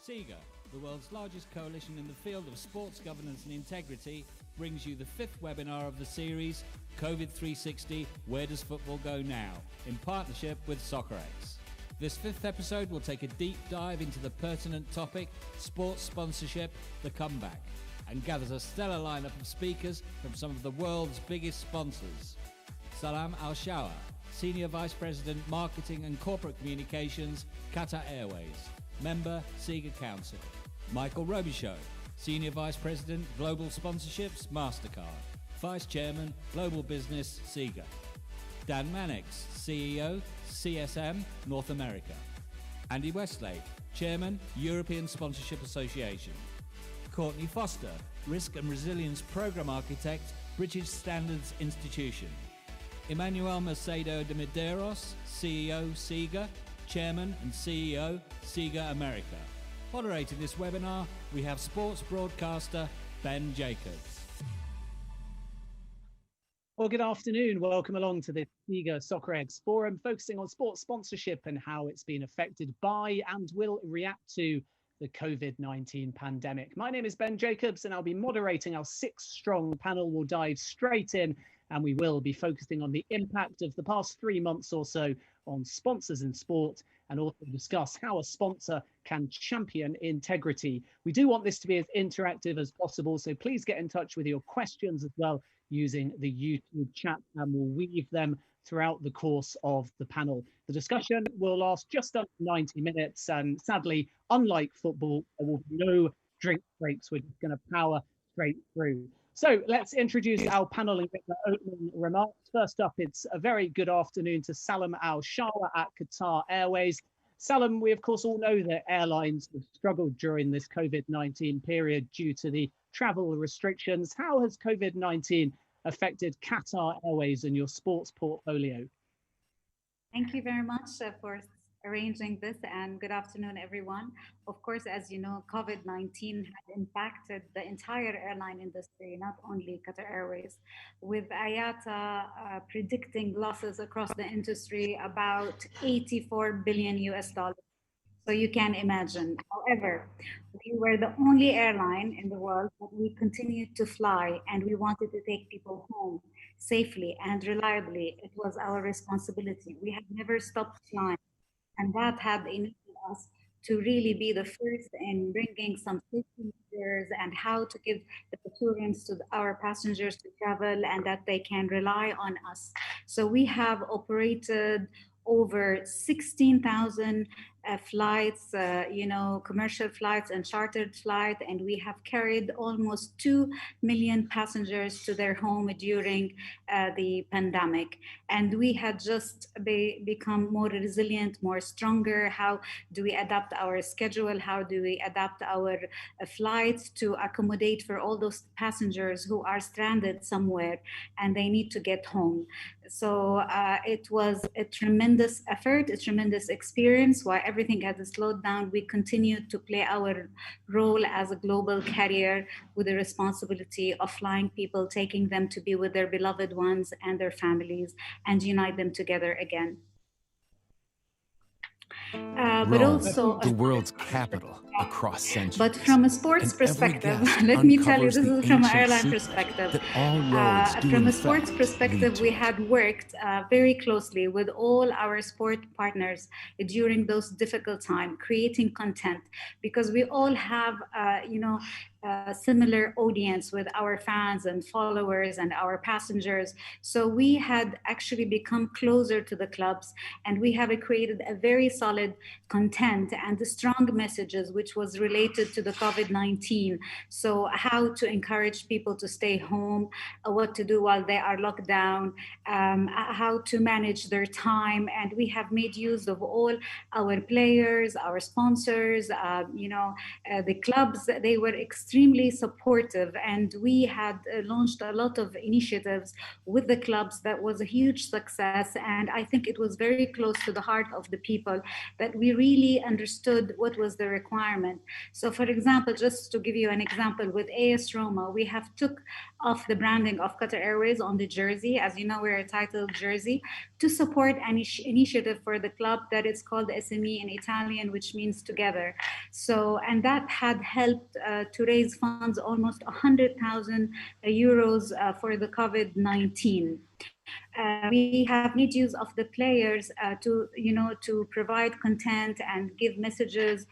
SIGA, the world's largest coalition in the field of sports governance and integrity, brings you the fifth webinar of the series, COVID 360, Where Does Football Go Now?, in partnership with Soccerex. This fifth episode will take a deep dive into the pertinent topic, sports sponsorship, the comeback, and gathers a stellar lineup of speakers from some of the world's biggest sponsors. Salam Shawa, Senior Vice President, Marketing and Corporate Communications, Qatar Airways, Member, SIGA Council. Michael Robichaud, Senior Vice President, Global Sponsorships, MasterCard, Vice Chairman, Global Business, SIGA. Dan Mannix, CEO, CSM, North America. Andy Westlake, Chairman, European Sponsorship Association. Courtney Foster, Risk and Resilience Program Architect, British Standards Institution. Emanuel Macedo de Medeiros, CEO, SIGA, Chairman and CEO, SIGA America. Moderating this webinar, we have sports broadcaster Ben Jacobs. Well, good afternoon. Welcome along to the SIGA-Soccerex forum, focusing on sports sponsorship and how it's been affected by and will react to the COVID-19 pandemic. My name is Ben Jacobs, and I'll be moderating our six-strong panel. We'll dive straight in, and we will be focusing on the impact of the past 3 months or so on sponsors in sport, and also discuss how a sponsor can champion integrity. We do want this to be as interactive as possible, so please get in touch with your questions as well using the YouTube chat, and we'll weave them throughout the course of the panel. The discussion will last just under 90 minutes, and sadly, unlike football, there will be no drink breaks. We're just going to power straight through. So let's introduce our panel and get the opening remarks. First up, it's a very good afternoon to Salam Shawa at Qatar Airways. Salam, we of course all know that airlines have struggled during this COVID-19 period due to the travel restrictions. How has COVID-19 affected Qatar Airways and your sports portfolio? Thank you very much for arranging this, and good afternoon, everyone. Of course, as you know, COVID-19 has impacted the entire airline industry, not only Qatar Airways, with IATA predicting losses across the industry about 84 billion US dollars. So you can imagine. However, we were the only airline in the world that we continued to fly, and we wanted to take people home safely and reliably. It was our responsibility. We have never stopped flying, and that had enabled us to really be the first in bringing some safety measures and how to give the assurance to our passengers to travel and that they can rely on us. So we have operated over 16,000 flights, commercial flights and chartered flights, and we have carried almost 2 million passengers to their home during the pandemic. And we had just become more resilient, more stronger. How do we adapt our schedule? How do we adapt our flights to accommodate for all those passengers who are stranded somewhere and they need to get home? So it was a tremendous effort, a tremendous experience. While everything has slowed down, we continued to play our role as a global carrier with the responsibility of flying people, taking them to be with their beloved ones and their families and unite them together again. But also the world's capital across centuries. But from a sports perspective, let me tell you, this is from an airline perspective. From a sports perspective, we had worked very closely with all our sport partners during those difficult times, creating content, because we all have, similar audience with our fans and followers and our passengers. So we had actually become closer to the clubs, and we have created a very solid content and the strong messages which was related to the COVID-19. So how to encourage people to stay home, what to do while they are locked down, how to manage their time. And we have made use of all our players, our sponsors, the clubs. They were extremely extremely supportive, and we had launched a lot of initiatives with the clubs that was a huge success. And I think it was very close to the heart of the people, that we really understood what was the requirement. So for example, just to give you an example, with AS Roma, we have took off the branding of Qatar Airways on the jersey. As you know, we're a titled jersey to support an initiative for the club that is called SME in Italian, which means together. So, and that had helped to raise funds, almost 100,000 euros for the COVID-19. We have made use of the players to provide content and give messages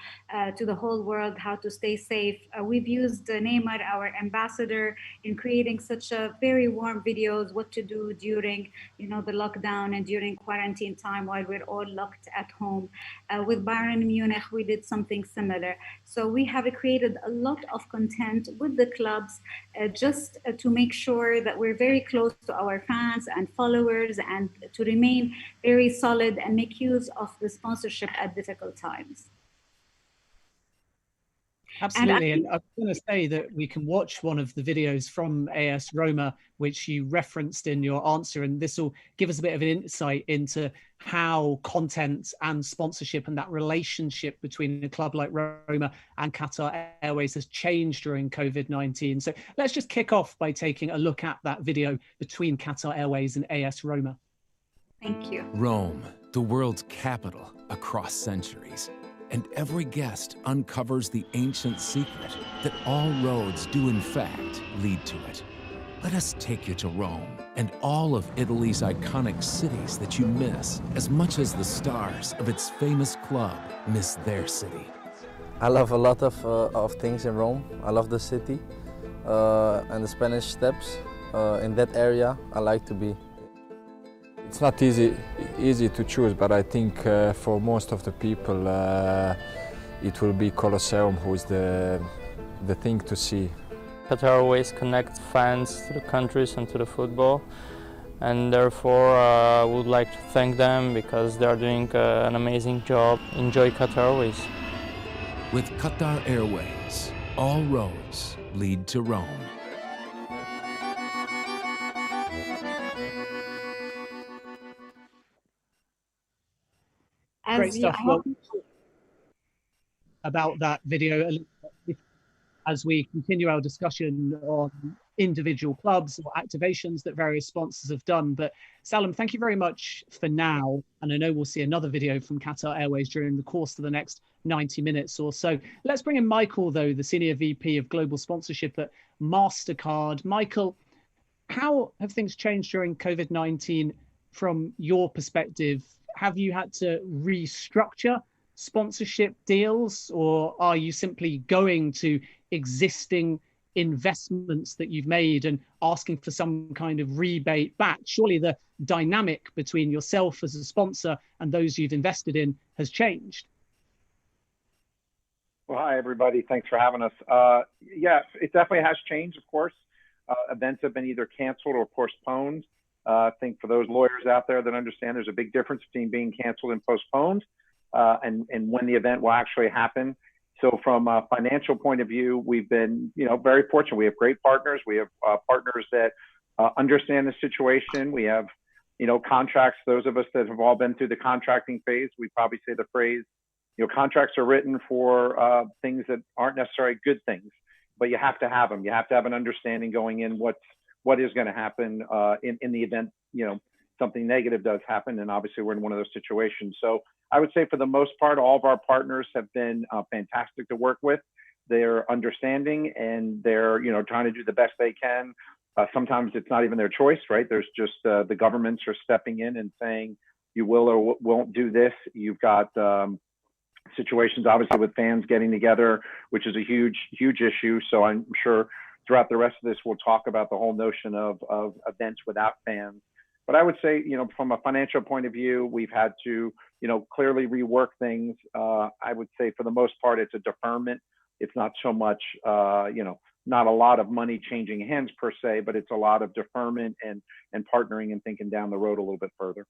to the whole world how to stay safe. We've used Neymar, our ambassador, in creating such a very warm videos, what to do during the lockdown and during quarantine time while we're all locked at home. With Bayern Munich, we did something similar. So we have created a lot of content with the clubs just to make sure that we're very close to our fans and followers, and to remain very solid and make use of the sponsorship at difficult times. Absolutely. And I'm going to say that we can watch one of the videos from AS Roma, which you referenced in your answer. And this will give us a bit of an insight into how content and sponsorship and that relationship between a club like Roma and Qatar Airways has changed during COVID-19. So let's just kick off by taking a look at that video between Qatar Airways and AS Roma. Thank you. Rome, the world's capital across centuries. And every guest uncovers the ancient secret that all roads do in fact lead to it. Let us take you to Rome and all of Italy's iconic cities that you miss as much as the stars of its famous club miss their city. I love a lot of things in Rome. I love the city and the Spanish Steps. In that area, I like to be. It's not easy to choose, but I think for most of the people it will be Colosseum who is the thing to see. Qatar always connects fans to the countries and to the football, and therefore I would like to thank them because they are doing an amazing job. Enjoy Qatar Airways. With Qatar Airways, all roads lead to Rome. Great stuff. Well, about that video as we continue our discussion on individual clubs or activations that various sponsors have done. But Salam, thank you very much for now. And I know we'll see another video from Qatar Airways during the course of the next 90 minutes or so. Let's bring in Michael, though, the Senior VP of Global Sponsorship at MasterCard. Michael, how have things changed during COVID-19 from your perspective? Have you had to restructure sponsorship deals, or are you simply going to existing investments that you've made and asking for some kind of rebate back? Surely the dynamic between yourself as a sponsor and those you've invested in has changed. Well, hi, everybody. Thanks for having us. Yeah, it definitely has changed, of course. Events have been either canceled or postponed. I think for those lawyers out there that understand there's a big difference between being canceled and postponed and when the event will actually happen. So from a financial point of view, we've been, very fortunate. We have great partners. We have partners that understand the situation. We have, contracts. Those of us that have all been through the contracting phase, we probably say the phrase, contracts are written for things that aren't necessarily good things, but you have to have them. You have to have an understanding going in what is going to happen in the event, something negative does happen. And obviously we're in one of those situations. So I would say for the most part, all of our partners have been fantastic to work with. They're understanding and they're, trying to do the best they can. Sometimes it's not even their choice, right? There's just the governments are stepping in and saying, you will or won't do this. You've got situations, obviously, with fans getting together, which is a huge, huge issue. So I'm sure throughout the rest of this, we'll talk about the whole notion of events without fans. But I would say, from a financial point of view, we've had to, clearly rework things. I would say for the most part, it's a deferment. It's not so much, not a lot of money changing hands per se, but it's a lot of deferment and partnering and thinking down the road a little bit further.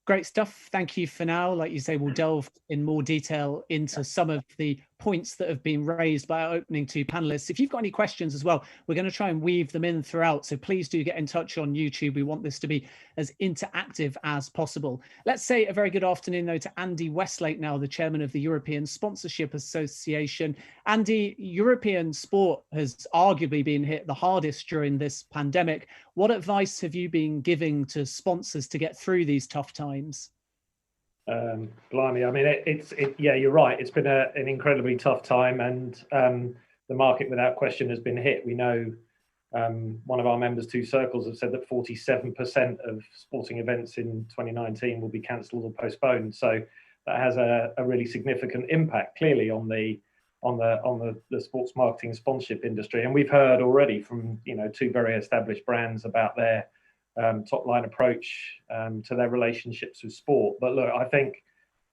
Great stuff. Thank you for now. Like you say, we'll delve in more detail into some of the points that have been raised by our opening two panelists. If you've got any questions as well, we're going to try and weave them in throughout. So please do get in touch on YouTube. We want this to be as interactive as possible. Let's say a very good afternoon, though, to Andy Westlake now, the chairman of the European Sponsorship Association. Andy, European sport has arguably been hit the hardest during this pandemic. What advice have you been giving to sponsors to get through these tough times? Blimey, I mean, yeah, you're right. It's been an incredibly tough time, and the market, without question, has been hit. We know one of our members, Two Circles, have said that 47% of sporting events in 2019 will be cancelled or postponed. So that has a really significant impact, clearly, on the sports marketing sponsorship industry. And we've heard already from two very established brands about their top line approach to their relationships with sport. But look, I think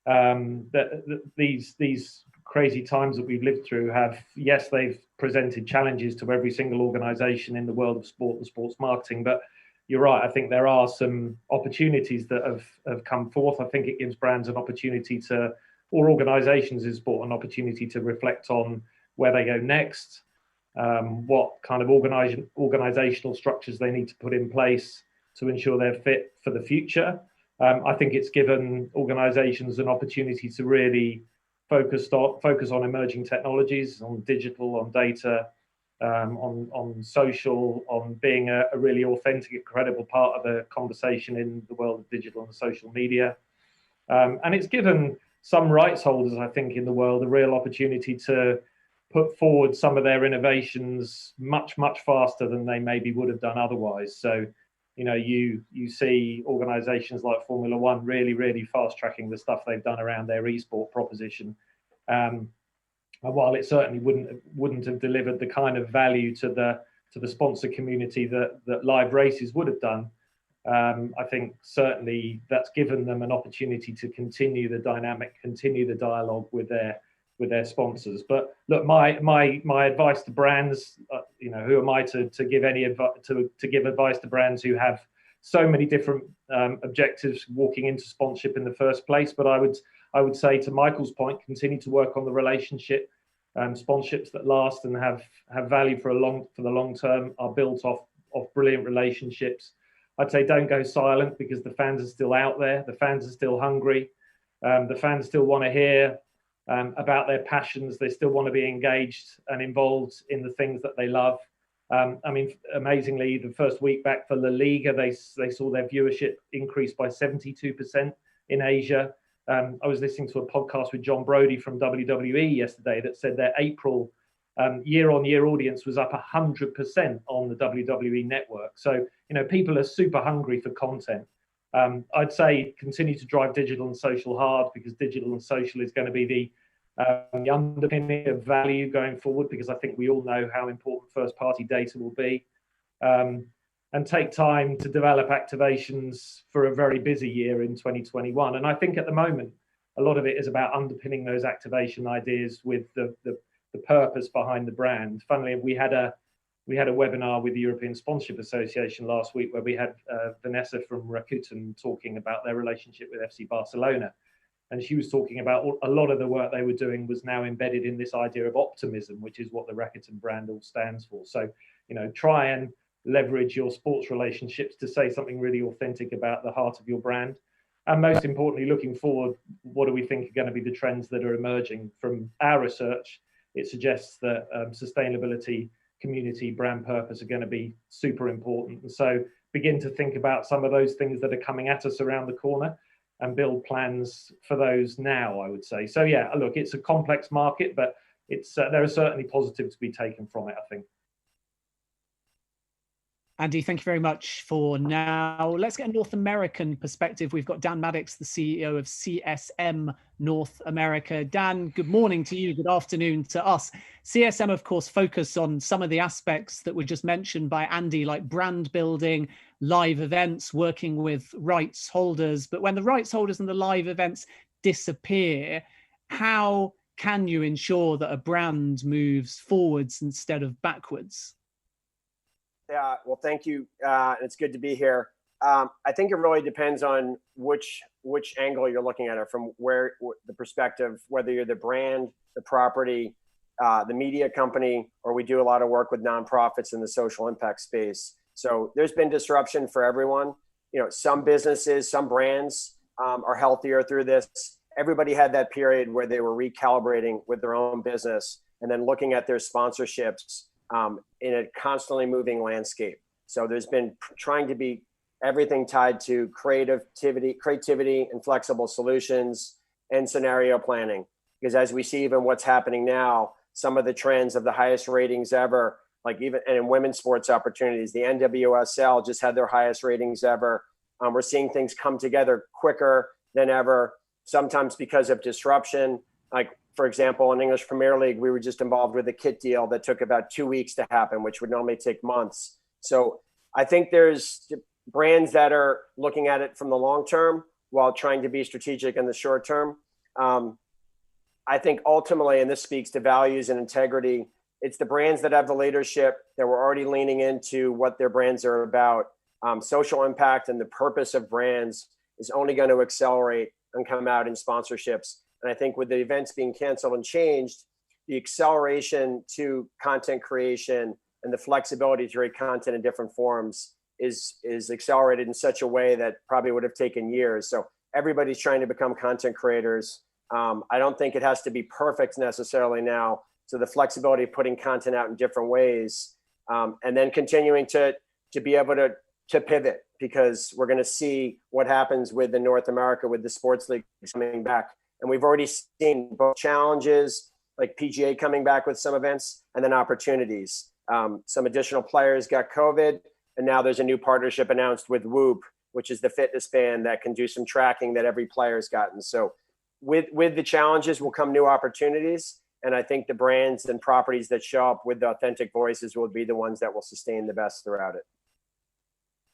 that these crazy times that we've lived through yes, they've presented challenges to every single organization in the world of sport and sports marketing. But you're right, I think there are some opportunities that have come forth. I think it gives brands an opportunity or organizations in sport an opportunity to reflect on where they go next, what kind of organizational structures they need to put in place to ensure they're fit for the future. I think it's given organizations an opportunity to really focus on emerging technologies, on digital, on data, on social, on being a really authentic and credible part of the conversation in the world of digital and social media. And it's given some rights holders, I think, in the world a real opportunity to put forward some of their innovations much, much faster than they maybe would have done otherwise. So, you see organizations like Formula One really, really fast tracking the stuff they've done around their esport proposition. And while it certainly wouldn't have delivered the kind of value to the sponsor community that live races would have done, I think certainly that's given them an opportunity to continue the dynamic, continue the dialogue with their sponsors. But look, my advice to brands, who am I to give any advice to give advice to brands who have so many different objectives walking into sponsorship in the first place? But I would say, to Michael's point, continue to work on the relationship. Sponsorships that last and have value for the long term are built off brilliant relationships. I'd say don't go silent, because the fans are still out there. The fans are still hungry. The fans still want to hear about their passions. They still want to be engaged and involved in the things that they love. I mean, amazingly, the first week back for La Liga, they saw their viewership increase by 72% in Asia. I was listening to a podcast with John Brody from WWE yesterday that said their April year-on-year audience was up 100% on the WWE network. So, people are super hungry for content. I'd say continue to drive digital and social hard, because digital and social is going to be the underpinning of value going forward, because I think we all know how important first-party data will be. And take time to develop activations for a very busy year in 2021. And I think at the moment, a lot of it is about underpinning those activation ideas with the purpose behind the brand. Funnily, we had a webinar with the European Sponsorship Association last week, where we had Vanessa from Rakuten talking about their relationship with FC Barcelona. And she was talking about a lot of the work they were doing was now embedded in this idea of optimism, which is what the Rakuten brand all stands for. So, try and leverage your sports relationships to say something really authentic about the heart of your brand. And most importantly, looking forward, what do we think are going to be the trends that are emerging from our research? It suggests that sustainability, community, brand purpose are going to be super important. And so begin to think about some of those things that are coming at us around the corner and build plans for those now, I would say. So yeah, look, it's a complex market, but there are certainly positives to be taken from it, I think. Andy, thank you very much for now. Let's get a North American perspective. We've got Dan Mannix, the CEO of CSM North America. Dan, good morning to you. Good afternoon to us. CSM, of course, focus on some of the aspects that were just mentioned by Andy, like brand building, live events, working with rights holders. But when the rights holders and the live events disappear, how can you ensure that a brand moves forwards instead of backwards? Yeah, well, thank you. It's good to be here. I think it really depends on which angle you're looking at it from, where the perspective, whether you're the brand, the property, the media company, or we do a lot of work with nonprofits in the social impact space. So there's been disruption for everyone. You know, some businesses, some brands are healthier through this. Everybody had that period where they were recalibrating with their own business and then looking at their sponsorships in a constantly moving landscape. So there's been trying to be everything tied to creativity and flexible solutions and scenario planning. Because as we see even what's happening now, some of the trends of the highest ratings ever, like even and in women's sports opportunities, the NWSL just had their highest ratings ever. We're seeing things come together quicker than ever, sometimes because of disruption. Like, for example, in English Premier League, we were just involved with a kit deal that took about 2 weeks to happen, which would normally take months. So I think there's brands that are looking at it from the long term while trying to be strategic in the short term. I think ultimately, and this speaks to values and integrity, it's the brands that have the leadership that were already leaning into what their brands are about. Social impact and the purpose of brands is only going to accelerate and come out in sponsorships. And I think with the events being canceled and changed, the acceleration to content creation and the flexibility to create content in different forms is accelerated in such a way that probably would have taken years. So everybody's trying to become content creators. I don't think it has to be perfect necessarily now. So the flexibility of putting content out in different ways, and then continuing to be able to pivot, because we're going to see what happens with the North America, with the sports leagues coming back. And we've already seen both challenges, like PGA coming back with some events, and then opportunities. Some additional players got COVID, and now there's a new partnership announced with Whoop, which is the fitness band that can do some tracking that every player's gotten. So with the challenges will come new opportunities. And I think the brands and properties that show up with the authentic voices will be the ones that will sustain the best throughout it.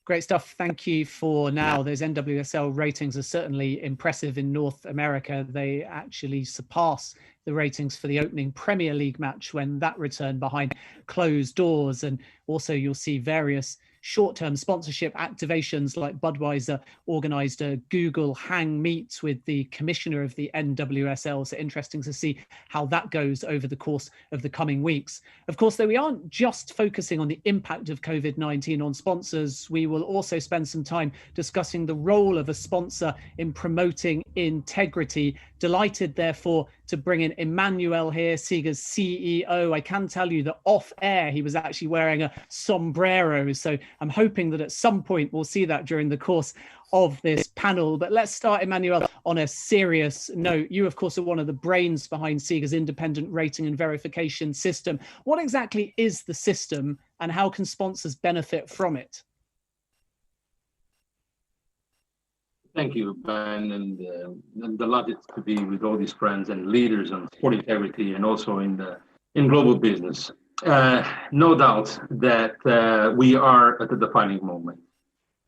Great stuff. Thank you for now. Those NWSL ratings are certainly impressive in North America. They actually surpass the ratings for the opening Premier League match when that returned behind closed doors. And also you'll see various short-term sponsorship activations, like Budweiser organized a Google Hang Meet with the commissioner of the NWSL. So interesting to see how that goes over the course of the coming weeks. Of course, though, we aren't just focusing on the impact of COVID-19 on sponsors. We will also spend some time discussing the role of a sponsor in promoting integrity. Delighted, therefore, to bring in Emanuel here, SIGA's CEO. I can tell you that off air, he was actually wearing a sombrero. So I'm hoping that at some point we'll see that during the course of this panel. But let's start, Emanuel, on a serious note. You, of course, are one of the brains behind SIGA's independent rating and verification system. What exactly is the system, and how can sponsors benefit from it? Thank you, Ben, and I'm delighted to be with all these friends and leaders on sport integrity and also in global business. No doubt that we are at the defining moment.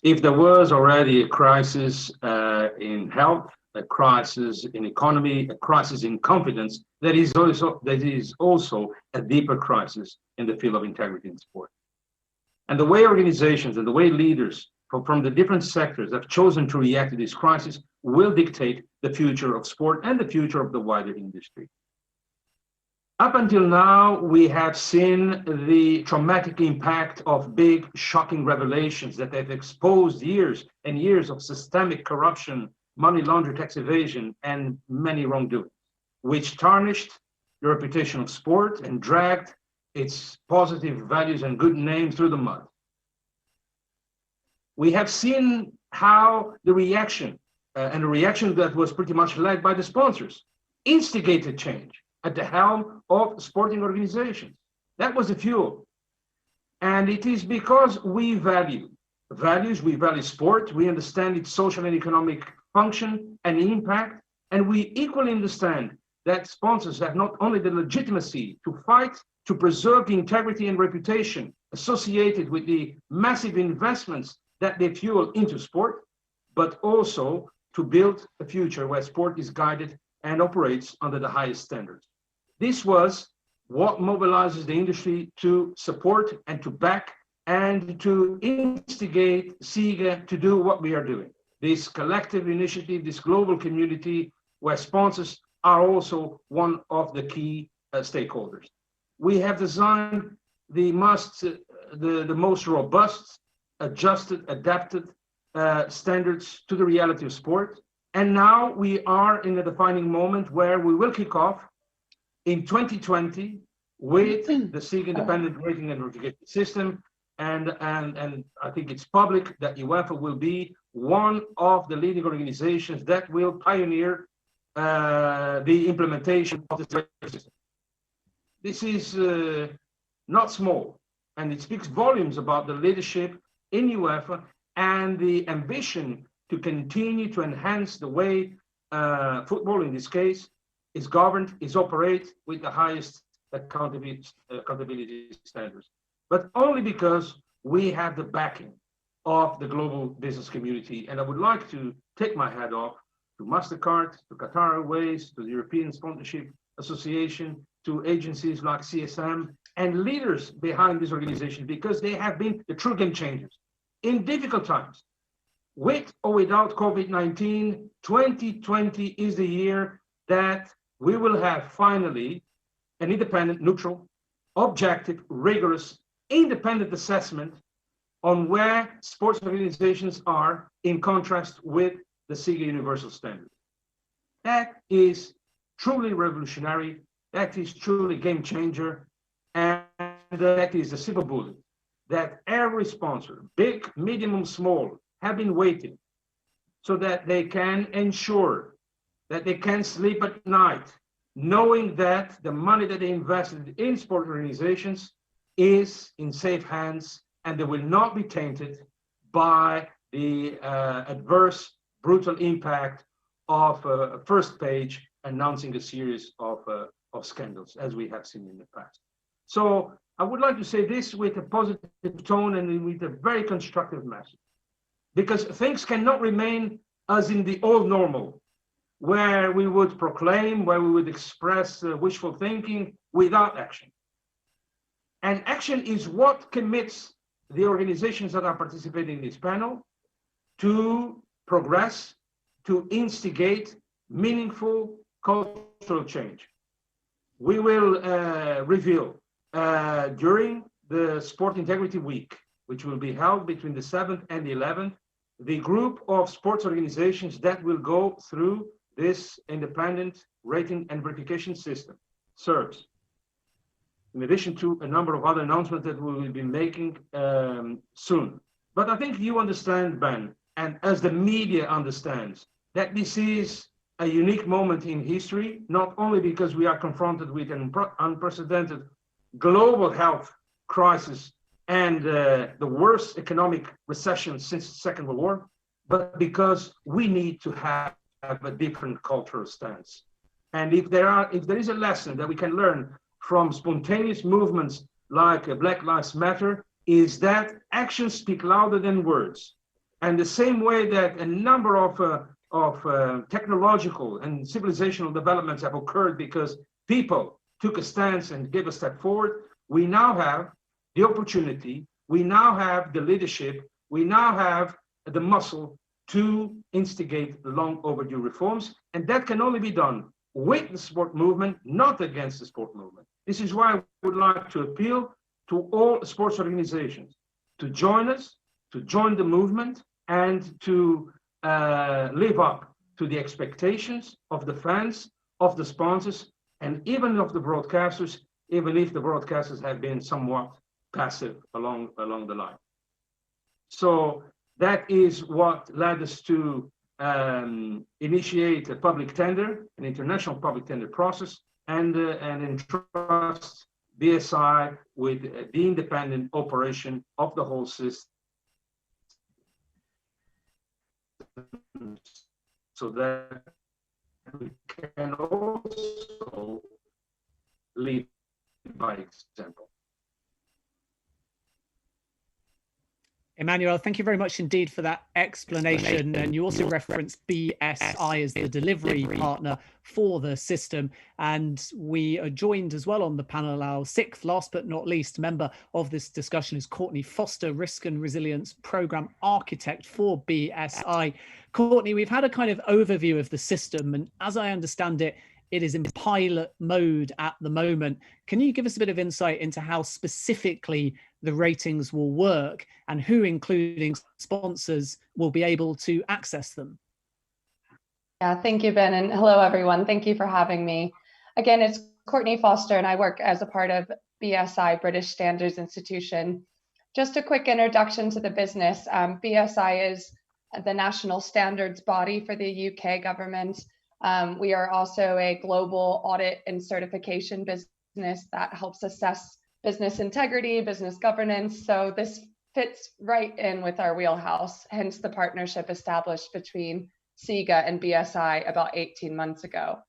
If there was already a crisis in health, a crisis in economy, a crisis in confidence, that is also a deeper crisis in the field of integrity in sport. And the way organizations and the way leaders from the different sectors have chosen to react to this crisis will dictate the future of sport and the future of the wider industry. Up until now, we have seen the traumatic impact of big, shocking revelations that have exposed years and years of systemic corruption, money laundering, tax evasion, and many wrongdoings, which tarnished the reputation of sport and dragged its positive values and good name through the mud. We have seen how the reaction, and a reaction that was pretty much led by the sponsors, instigated change at the helm of sporting organizations. That was the fuel. And it is because we value values, we value sport, we understand its social and economic function and impact, and we equally understand that sponsors have not only the legitimacy to fight to preserve the integrity and reputation associated with the massive investments that they fuel into sport, but also to build a future where sport is guided and operates under the highest standards. This was what mobilizes the industry to support and to back and to instigate SIGA to do what we are doing. This collective initiative, this global community where sponsors are also one of the key stakeholders. We have designed the most robust, adjusted, adapted standards to the reality of sport. And now we are in a defining moment where we will kick off in 2020 with the SIGA independent rating and verification system. And I think it's public that UEFA will be one of the leading organizations that will pioneer the implementation of this system. This is not small, and it speaks volumes about the leadership in UEFA and the ambition to continue to enhance the way football, in this case, is governed, is operated with the highest accountability standards. But only because we have the backing of the global business community. And I would like to take my hat off to MasterCard, to Qatar Airways, to the European Sponsorship Association, to agencies like CSM, and leaders behind this organization, because they have been the true game changers. In difficult times, with or without COVID-19, 2020 is the year that we will have finally an independent, neutral, objective, rigorous, independent assessment on where sports organizations are in contrast with the SIGA Universal Standard. That is truly revolutionary, that is truly game changer, and that is the silver bullet that every sponsor, big, medium, small, have been waiting so that they can ensure that they can sleep at night, knowing that the money that they invested in sport organizations is in safe hands and they will not be tainted by the adverse, brutal impact of a first page announcing a series of scandals, as we have seen in the past. So I would like to say this with a positive tone and with a very constructive message, because things cannot remain as in the old normal, where we would proclaim, where we would express wishful thinking without action. And action is what commits the organizations that are participating in this panel to progress, to instigate meaningful cultural change. We will reveal during the Sport Integrity Week, which will be held between the 7th and the 11th, the group of sports organizations that will go through this independent rating and verification system, SIRS, in addition to a number of other announcements that we will be making soon. But I think you understand, Ben, and as the media understands, that this is a unique moment in history, not only because we are confronted with an unprecedented global health crisis and the worst economic recession since the Second World War, but because we need to have a different cultural stance. And if there is a lesson that we can learn from spontaneous movements like Black Lives Matter, is that actions speak louder than words. And the same way that a number of technological and civilizational developments have occurred because people took a stance and gave a step forward, we now have the opportunity, we now have the leadership, we now have the muscle to instigate the long overdue reforms. And that can only be done with the sport movement, not against the sport movement. This is why I would like to appeal to all sports organizations to join us, to join the movement, and to live up to the expectations of the fans, of the sponsors, and even of the broadcasters, even if the broadcasters have been somewhat passive along the line. So that is what led us to initiate a public tender, an international public tender process, and entrust BSI with the independent operation of the whole system, so that we can also lead by example. Emanuel, thank you very much indeed for that explanation. And you also referenced BSI as the delivery partner for the system. And we are joined as well on the panel. Our sixth, last but not least, member of this discussion is Courtney Foster, Risk and Resilience Program Architect for BSI. Courtney, we've had a kind of overview of the system, and as I understand it, it is in pilot mode at the moment. Can you give us a bit of insight into how specifically the ratings will work and who, including sponsors, will be able to access them? Yeah, thank you, Ben, and hello, everyone. Thank you for having me. Again, it's Courtney Foster, and I work as a part of BSI, British Standards Institution. Just a quick introduction to the business. BSI is the national standards body for the UK government. We are also a global audit and certification business that helps assess business integrity, business governance. So this fits right in with our wheelhouse, hence the partnership established between SIGA and BSI about 18 months ago.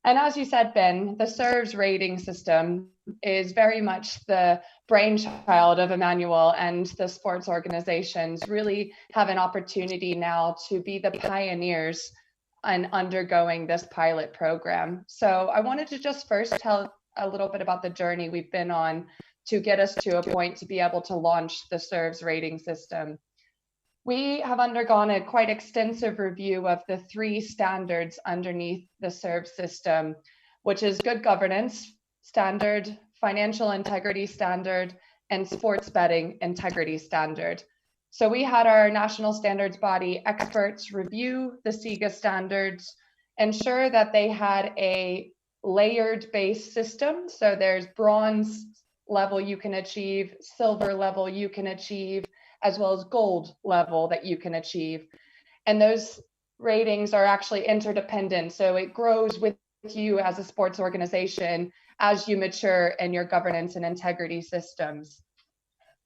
And as you said, Ben, the SIRVS rating system is very much the brainchild of Emanuel, and the sports organizations really have an opportunity now to be the pioneers in undergoing this pilot program. So I wanted to just first tell a little bit about the journey we've been on to get us to a point to be able to launch the SIRVS rating system. We have undergone a quite extensive review of the 3 standards underneath the SIRVS system, which is good governance standard, financial integrity standard, and sports betting integrity standard. So we had our national standards body experts review the SIGA standards, ensure that they had a layered base system. So there's bronze level you can achieve, silver level you can achieve, as well as gold level that you can achieve. And those ratings are actually interdependent. So it grows with you as a sports organization as you mature in your governance and integrity systems.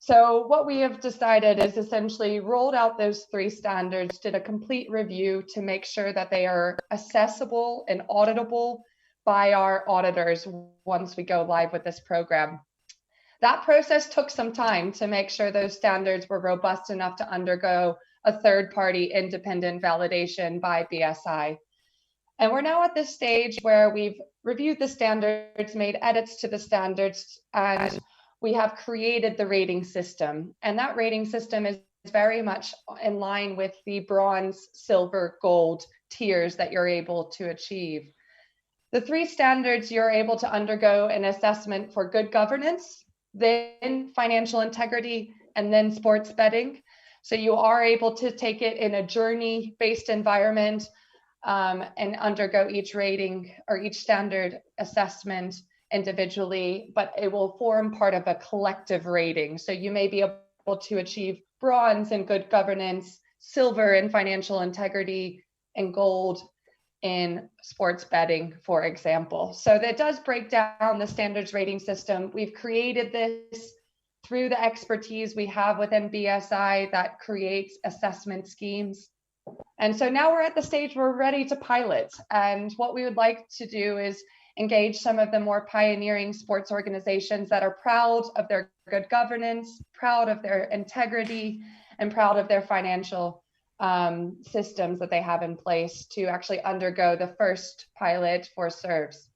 So what we have decided is essentially rolled out those 3 standards, did a complete review to make sure that they are accessible and auditable by our auditors once we go live with this program. That process took some time to make sure those standards were robust enough to undergo a third-party independent validation by BSI. And we're now at this stage where we've reviewed the standards, made edits to the standards, and we have created the rating system. And that rating system is very much in line with the bronze, silver, gold tiers that you're able to achieve. The 3 standards, you're able to undergo an assessment for good governance, then financial integrity, and then sports betting. So you are able to take it in a journey-based environment and undergo each rating or each standard assessment individually, but it will form part of a collective rating. So you may be able to achieve bronze in good governance, silver in financial integrity, and gold in sports betting, for example. So that does break down the standards rating system. We've created this through the expertise we have within BSI that creates assessment schemes. And so now we're at the stage where we're ready to pilot. And what we would like to do is engage some of the more pioneering sports organizations that are proud of their good governance, proud of their integrity, and proud of their financial systems that they have in place to actually undergo the first pilot for SIRVS.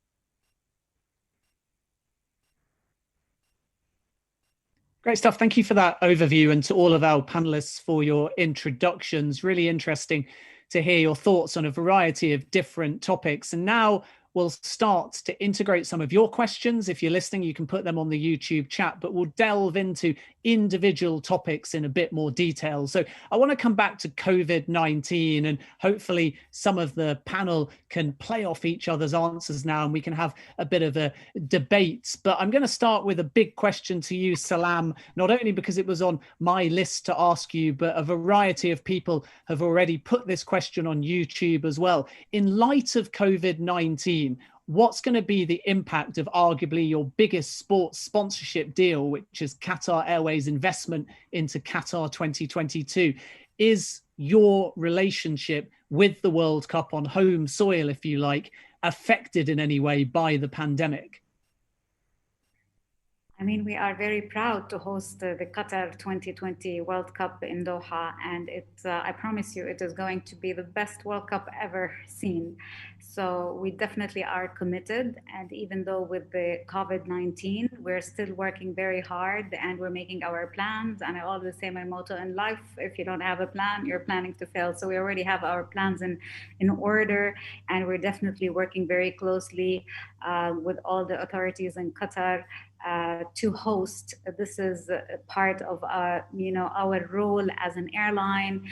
Great stuff. Thank you for that overview, and to all of our panelists for your introductions. Really interesting to hear your thoughts on a variety of different topics. And now we'll start to integrate some of your questions. If you're listening, you can put them on the YouTube chat, but we'll delve into individual topics in a bit more detail. So I want to come back to COVID-19, and hopefully some of the panel can play off each other's answers now, and we can have a bit of a debate. But I'm going to start with a big question to you, Salam, not only because it was on my list to ask you, but a variety of people have already put this question on YouTube as well. In light of COVID-19, what's going to be the impact of arguably your biggest sports sponsorship deal, which is Qatar Airways investment into Qatar 2022? Is your relationship with the World Cup on home soil, if you like, affected in any way by the pandemic? I mean, we are very proud to host the Qatar 2020 World Cup in Doha, and I promise you, it is going to be the best World Cup ever seen. So we definitely are committed, and even though with the COVID-19, we're still working very hard and we're making our plans. And I always say my motto in life, if you don't have a plan, you're planning to fail. So we already have our plans in order, and we're definitely working very closely with all the authorities in Qatar to host. This is part of our role as an airline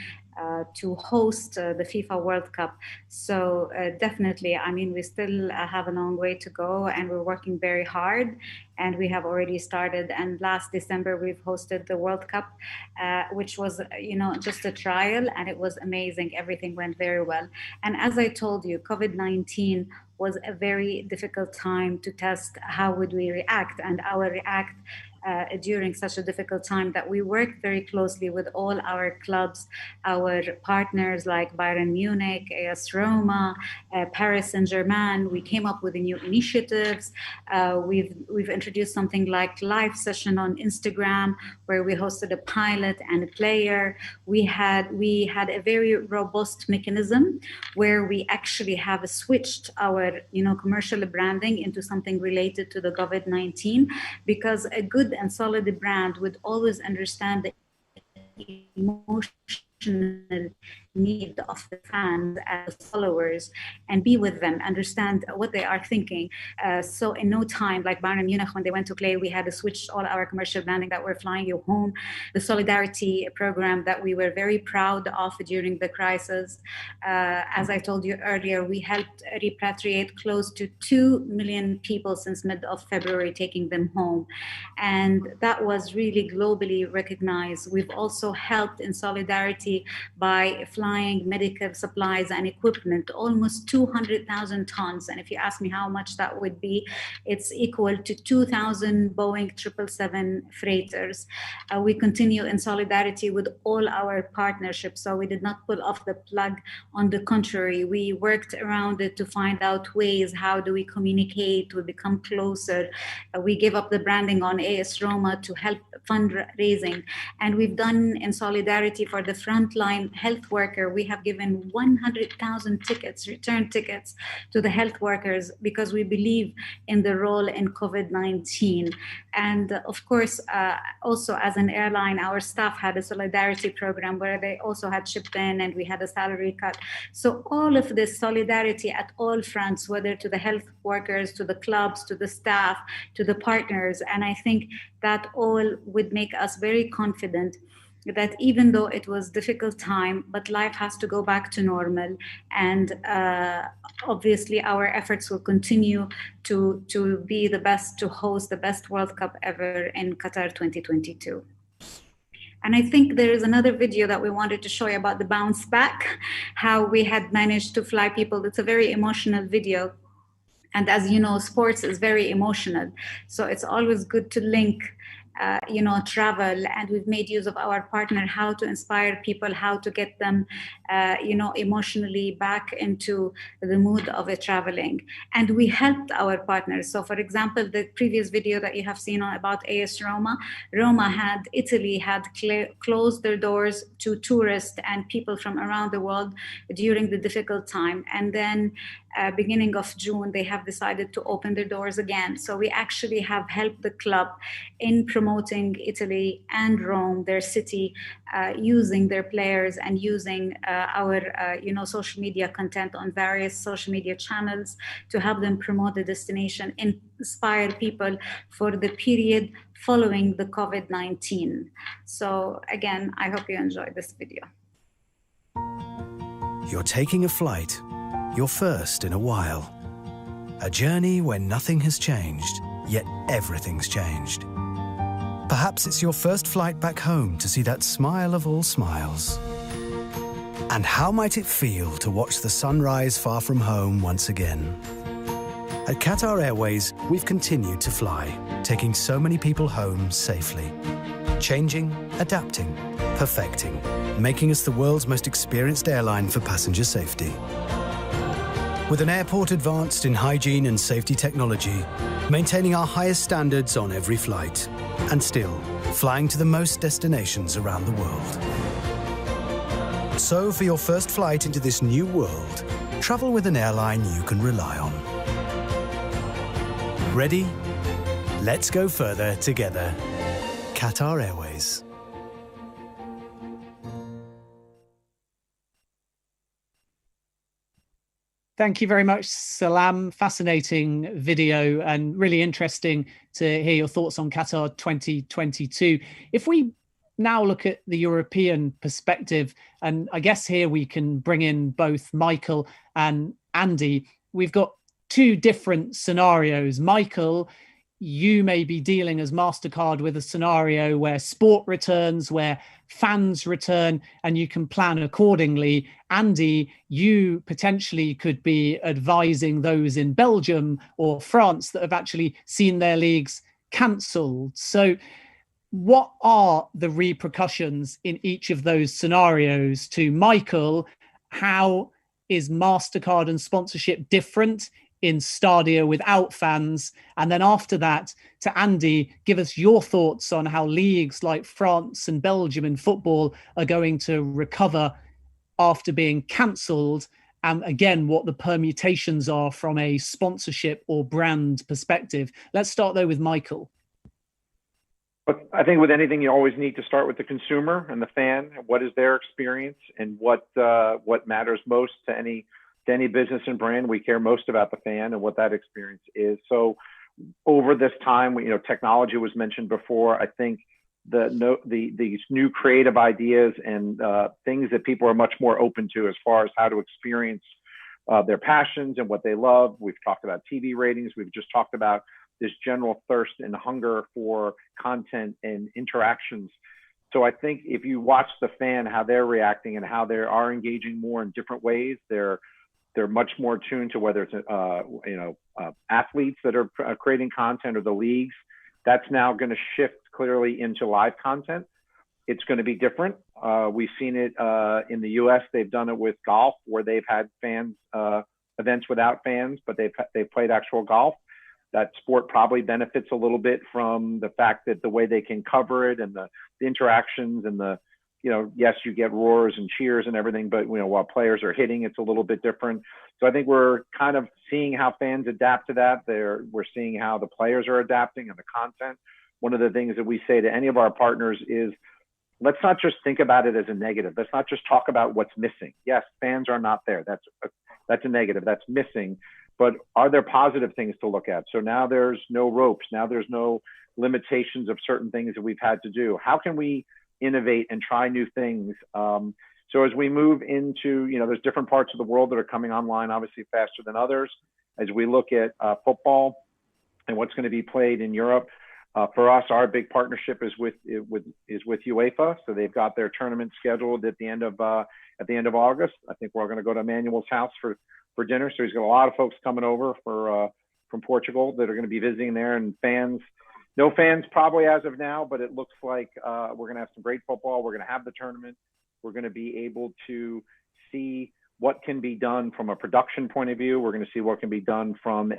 to host the FIFA World Cup. So definitely, I mean, we still have a long way to go, and we're working very hard, and we have already started. And last December, we've hosted the World Cup, which was, just a trial, and it was amazing. Everything went very well. And as I told you, COVID-19 was a very difficult time to test how would we react, and our react during such a difficult time that we worked very closely with all our clubs, our partners like Bayern Munich, AS Roma, Paris Saint-Germain. We came up with new initiatives. We've introduced something like live session on Instagram where we hosted a pilot and a player. We had a very robust mechanism where we actually have switched our commercial branding into something related to the COVID-19, because a good and solid brand would always understand the emotional need of the fans as followers and be with them, understand what they are thinking. So in no time, like Bayern Munich, when they went to play, we had to switch all our commercial branding that we're flying you home. The solidarity program that we were very proud of during the crisis. As I told you earlier, we helped repatriate close to 2 million people since mid of February, taking them home. And that was really globally recognized. We've also helped in solidarity by flying medical supplies and equipment, almost 200,000 tons. And if you ask me how much that would be, it's equal to 2,000 Boeing 777 freighters. We continue in solidarity with all our partnerships. So we did not pull off the plug. On the contrary, we worked around it to find out ways, how do we communicate, we become closer. We gave up the branding on AS Roma to help fundraising. And we've done in solidarity for the frontline health workers. We have given 100,000 tickets, return tickets to the health workers, because we believe in the role in COVID-19. And of course, also as an airline, our staff had a solidarity program where they also had chipped in, and we had a salary cut. So all of this solidarity at all fronts, whether to the health workers, to the clubs, to the staff, to the partners. And I think that all would make us very confident that even though it was a difficult time, but life has to go back to normal. And obviously our efforts will continue to be the best, to host the best World Cup ever in Qatar 2022. And I think there is another video that we wanted to show you about the bounce back, how we had managed to fly people. It's a very emotional video. And as you know, sports is very emotional. So it's always good to link travel, and we've made use of our partner, how to inspire people, how to get them, emotionally back into the mood of traveling. And we helped our partners. So for example, the previous video that you have seen about AS Roma, Italy had closed their doors to tourists and people from around the world during the difficult time. And then beginning of June, they have decided to open their doors again. So we actually have helped the club in promoting Italy and Rome, their city, using their players and using our social media content on various social media channels to help them promote the destination, inspire people for the period following the COVID-19. So again, I hope you enjoyed this video. You're taking a flight, your first in a while. A journey where nothing has changed, yet everything's changed. Perhaps it's your first flight back home to see that smile of all smiles. And how might it feel to watch the sunrise far from home once again? At Qatar Airways, we've continued to fly, taking so many people home safely. Changing, adapting, perfecting, making us the world's most experienced airline for passenger safety. With an airport advanced in hygiene and safety technology, maintaining our highest standards on every flight, and still flying to the most destinations around the world. So for your first flight into this new world, travel with an airline you can rely on. Ready? Let's go further together. Qatar Airways. Thank you very much, Salam. Fascinating video and really interesting to hear your thoughts on Qatar 2022. If we now look at the European perspective, and I guess here we can bring in both Michael and Andy. We've got two different scenarios. Michael, you may be dealing as MasterCard with a scenario where sport returns, where fans return, and you can plan accordingly. Andy, you potentially could be advising those in Belgium or France that have actually seen their leagues cancelled. So what are the repercussions in each of those scenarios? To Michael, how is MasterCard and sponsorship different in stadia without fans? And then after that, to Andy, give us your thoughts on how leagues like France and Belgium in football are going to recover after being cancelled, and again, what the permutations are from a sponsorship or brand perspective. Let's start though with Michael. But I think with anything, you always need to start with the consumer and the fan. What is their experience, and what matters most to any business and brand? We care most about the fan and what that experience is. So over this time, technology was mentioned before. I think these new creative ideas and things that people are much more open to as far as how to experience their passions and what they love. We've talked about TV ratings. We've just talked about this general thirst and hunger for content and interactions. So I think if you watch the fan, how they're reacting and how they are engaging more in different ways, they're much more tuned to whether it's athletes that are creating content or the leagues. That's now going to shift clearly into live content. It's going to be different. We've seen it in the U.S. They've done it with golf, where they've had fans events without fans, but they've played actual golf. That sport probably benefits a little bit from the fact that the way they can cover it and the interactions and the, yes, you get roars and cheers and everything, but while players are hitting, it's a little bit different. So I think we're kind of seeing how fans adapt to that. We're seeing how the players are adapting and the content. One of the things that we say to any of our partners is, let's not just think about it as a negative. Let's not just talk about what's missing. Yes, fans are not there. That's a negative. That's missing. But are there positive things to look at? So now there's no ropes. Now there's no limitations of certain things that we've had to do. How can we innovate and try new things? So as we move into, there's different parts of the world that are coming online, obviously faster than others. As we look at football and what's going to be played in Europe, for us, our big partnership is with UEFA. So they've got their tournament scheduled at the end of August. I think we're going to go to Emanuel's house for dinner. So he's got a lot of folks coming over from Portugal that are going to be visiting there, and no fans probably as of now, but it looks like we're going to have some great football. We're going to have the tournament. We're going to be able to see what can be done from a production point of view. We're going to see what can be done from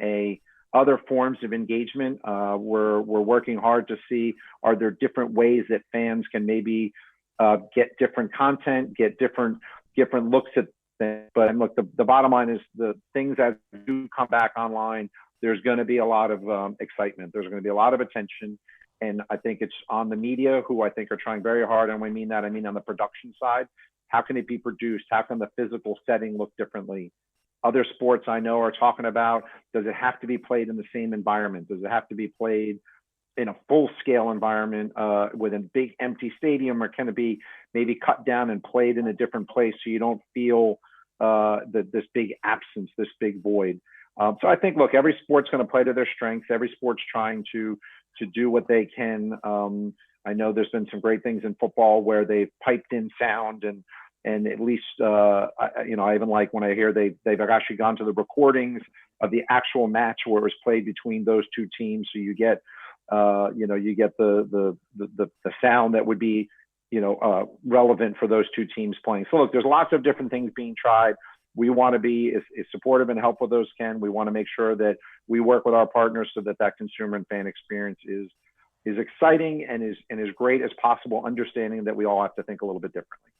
other forms of engagement. We're working hard to see, are there different ways that fans can maybe get different content, get different looks at things. But look, the bottom line is the things that do come back online, there's going to be a lot of excitement. There's going to be a lot of attention. And I think it's on the media, who I think are trying very hard. And when I mean that, I mean on the production side. How can it be produced? How can the physical setting look differently? Other sports I know are talking about, does it have to be played in the same environment? Does it have to be played in a full-scale environment with a big empty stadium, or can it be maybe cut down and played in a different place so you don't feel this big absence, this big void? So I think, look, every sport's going to play to their strengths. Every sport's trying to do what they can. I know there's been some great things in football where they've piped in sound and at least, I even like when I hear they've actually gone to the recordings of the actual match where it was played between those two teams. So you get, you get the sound that would be, relevant for those two teams playing. So look, there's lots of different things being tried. we want to be as supportive and helpful as those can. We want to make sure that we work with our partners so that that consumer and fan experience is exciting and is as great as possible, understanding that we all have to think a little bit differently.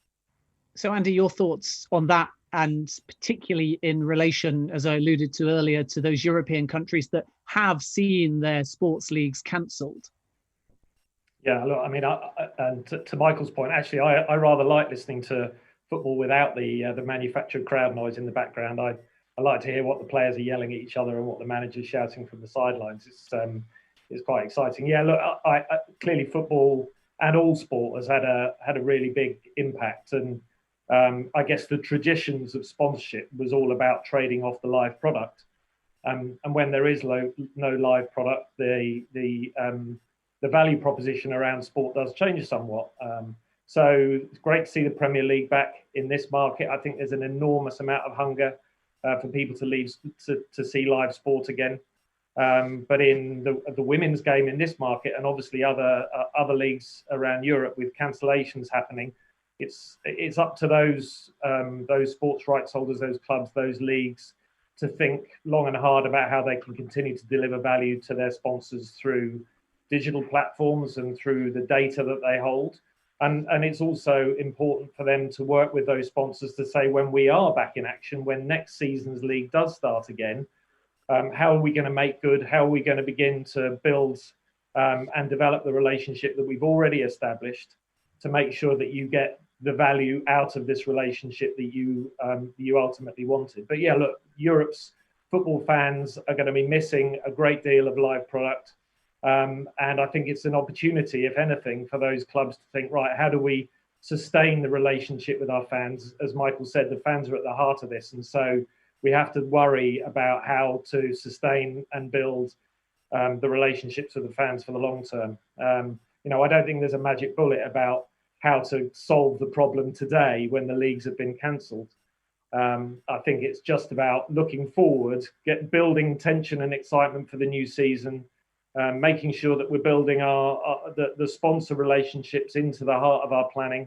So Andy, your thoughts on that, and particularly in relation, as I alluded to earlier, to those European countries that have seen their sports leagues cancelled? Yeah, look, I mean, and to Michael's point, actually, I rather like listening to football without the manufactured crowd noise in the background. I like to hear what the players are yelling at each other and what the manager's shouting from the sidelines. It's quite exciting. Yeah, look, I clearly football and all sport has had a really big impact, and I guess the traditions of sponsorship was all about trading off the live product, and when there is no live product, the value proposition around sport does change somewhat. So it's great to see the Premier League back in this market. I think there's an enormous amount of hunger for people to see live sport again. But in the women's game in this market, and obviously other leagues around Europe with cancellations happening, it's up to those sports rights holders, those clubs, those leagues, to think long and hard about how they can continue to deliver value to their sponsors through digital platforms and through the data that they hold. And it's also important for them to work with those sponsors to say, when we are back in action, when next season's league does start again, how are we going to make good? How are we going to begin to build and develop the relationship that we've already established to make sure that you get the value out of this relationship that you ultimately wanted? But yeah, look, Europe's football fans are going to be missing a great deal of live product. And I think it's an opportunity, if anything, for those clubs to think, right, how do we sustain the relationship with our fans? As Michael said, the fans are at the heart of this. And so we have to worry about how to sustain and build the relationships with the fans for the long term. I don't think there's a magic bullet about how to solve the problem today when the leagues have been cancelled. I think it's just about looking forward, building tension and excitement for the new season, making sure that we're building the sponsor relationships into the heart of our planning.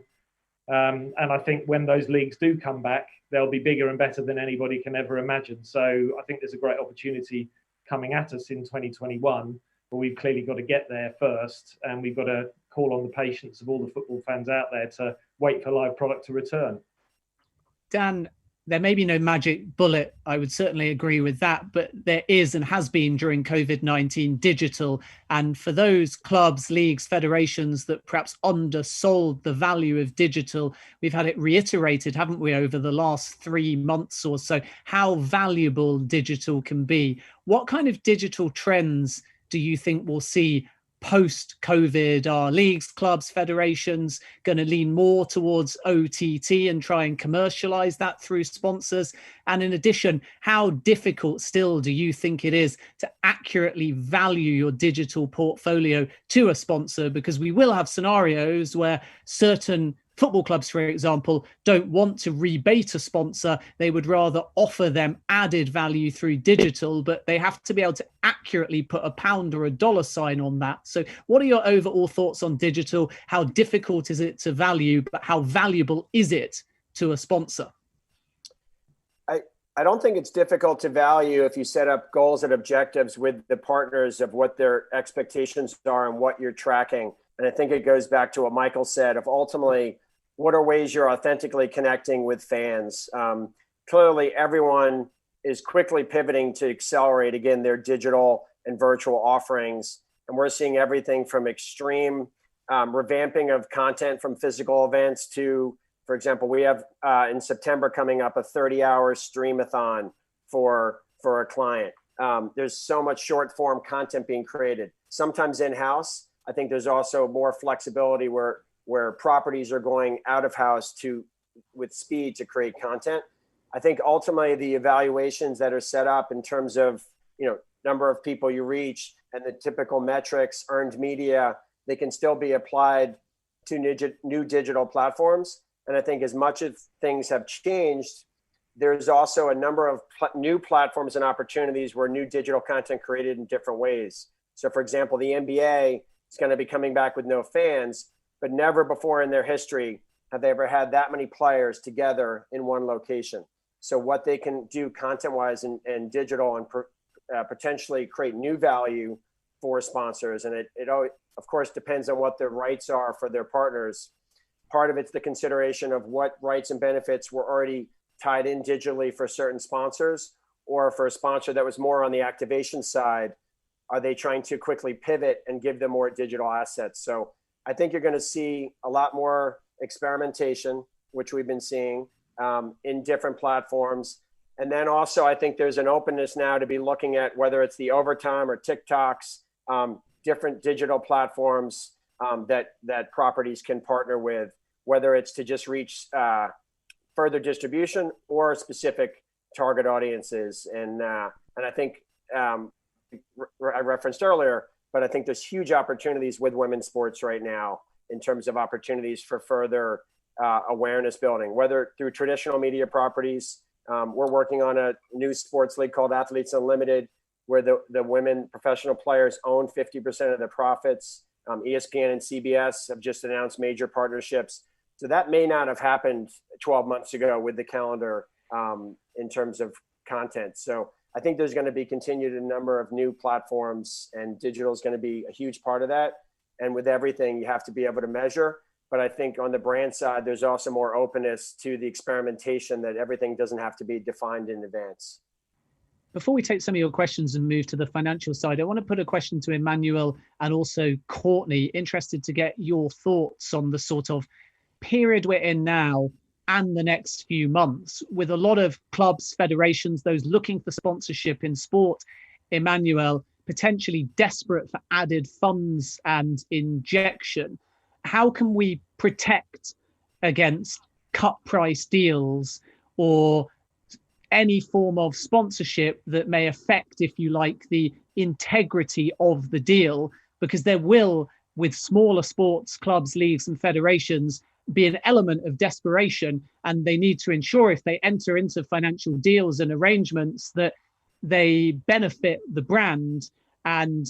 And I think when those leagues do come back, they'll be bigger and better than anybody can ever imagine. So I think there's a great opportunity coming at us in 2021, but we've clearly got to get there first, and we've got to call on the patience of all the football fans out there to wait for live product to return. Dan, there may be no magic bullet. I would certainly agree with that, but there is and has been during COVID-19 digital. And for those clubs, leagues, federations that perhaps undersold the value of digital, we've had it reiterated, haven't we, over the last 3 months or so, how valuable digital can be. What kind of digital trends do you think we'll see post-COVID? Are leagues, clubs, federations going to lean more towards OTT and try and commercialize that through sponsors? And in addition, how difficult still do you think it is to accurately value your digital portfolio to a sponsor? Because we will have scenarios where certain football clubs, for example, don't want to rebate a sponsor. They would rather offer them added value through digital, but they have to be able to accurately put a pound or a dollar sign on that. So what are your overall thoughts on digital? How difficult is it to value, but how valuable is it to a sponsor? I don't think it's difficult to value if you set up goals and objectives with the partners of what their expectations are and what you're tracking. And I think it goes back to what Michael said of ultimately, what are ways you're authentically connecting with fans? Clearly, everyone is quickly pivoting to accelerate, again, their digital and virtual offerings. And we're seeing everything from extreme revamping of content from physical events to, for example, we have in September coming up a 30-hour streamathon for a client. There's so much short form content being created, sometimes in-house. I think there's also more flexibility where properties are going out of house with speed to create content. I think ultimately the evaluations that are set up in terms of, number of people you reach and the typical metrics, earned media, they can still be applied to new digital platforms. And I think as much as things have changed, there's also a number of new platforms and opportunities where new digital content created in different ways. So for example, the NBA is going to be coming back with no fans, but never before in their history have they ever had that many players together in one location. So what they can do content-wise and digital and potentially create new value for sponsors. And it of course depends on what the rights are for their partners. Part of it's the consideration of what rights and benefits were already tied in digitally for certain sponsors, or for a sponsor that was more on the activation side, are they trying to quickly pivot and give them more digital assets? So I think you're going to see a lot more experimentation, which we've been seeing in different platforms. And then also, I think there's an openness now to be looking at whether it's the Overtime or TikToks, different digital platforms that properties can partner with, whether it's to just reach further distribution or specific target audiences. And I think I referenced earlier, but I think there's huge opportunities with women's sports right now in terms of opportunities for further awareness building, whether through traditional media properties. We're working on a new sports league called Athletes Unlimited, where the women professional players own 50% of the profits. ESPN and CBS have just announced major partnerships. So that may not have happened 12 months ago with the calendar in terms of content. So I think there's going to be continued a number of new platforms, and digital is going to be a huge part of that. And with everything, you have to be able to measure. But I think on the brand side, there's also more openness to the experimentation, that everything doesn't have to be defined in advance. Before we take some of your questions and move to the financial side, I want to put a question to Emanuel and also Courtney. Interested to get your thoughts on the sort of period we're in now and the next few months, with a lot of clubs, federations, those looking for sponsorship in sport, Emanuel, potentially desperate for added funds and injection. How can we protect against cut price deals or any form of sponsorship that may affect, if you like, the integrity of the deal? Because there will, with smaller sports clubs, leagues and federations, be an element of desperation, and they need to ensure, if they enter into financial deals and arrangements, that they benefit the brand and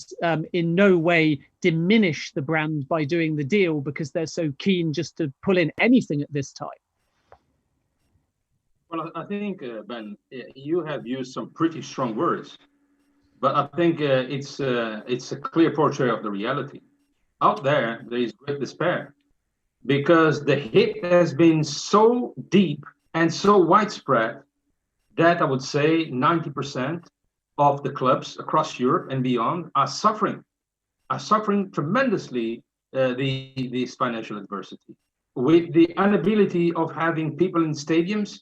in no way diminish the brand by doing the deal, because they're so keen just to pull in anything at this time. Well, I think, Ben, you have used some pretty strong words, but I think it's a clear portrait of the reality. Out there is great despair, because the hit has been so deep and so widespread that I would say 90% of the clubs across Europe and beyond are suffering tremendously this financial adversity. With the inability of having people in stadiums,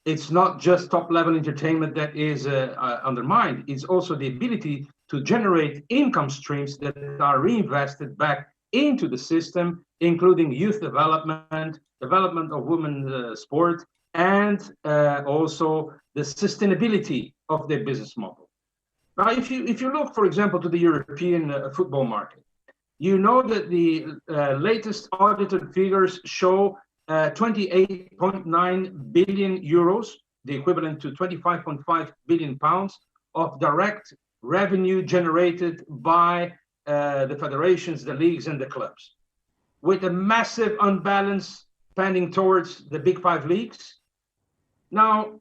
it's not just top-level entertainment that is undermined, it's also the ability to generate income streams that are reinvested back into the system, including youth development of women's sport, and also the sustainability of their business model. Now, if you look, for example, to the European football market, you know that the latest audited figures show 28.9 billion euros, the equivalent to 25.5 billion pounds of direct revenue generated by the federations, the leagues, and the clubs, with a massive unbalance pending towards the big five leagues. Now,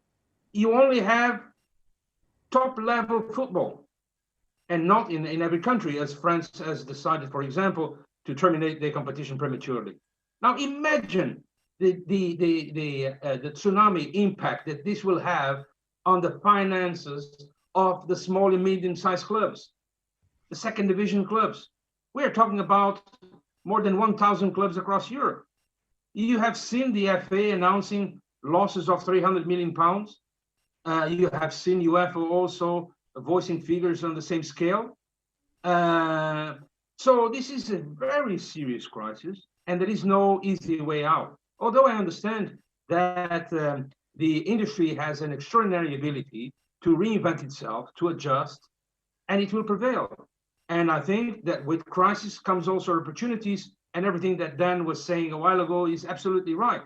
you only have top-level football, and not in every country, as France has decided, for example, to terminate their competition prematurely. Now, imagine the tsunami impact that this will have on the finances of the small and medium-sized clubs, the second division clubs. We are talking about more than 1,000 clubs across Europe. You have seen the FA announcing losses of 300 million pounds. You have seen UEFA also voicing figures on the same scale. So this is a very serious crisis, and there is no easy way out. Although I understand that the industry has an extraordinary ability to reinvent itself, to adjust, and it will prevail. And I think that with crisis comes also opportunities, and everything that Dan was saying a while ago is absolutely right.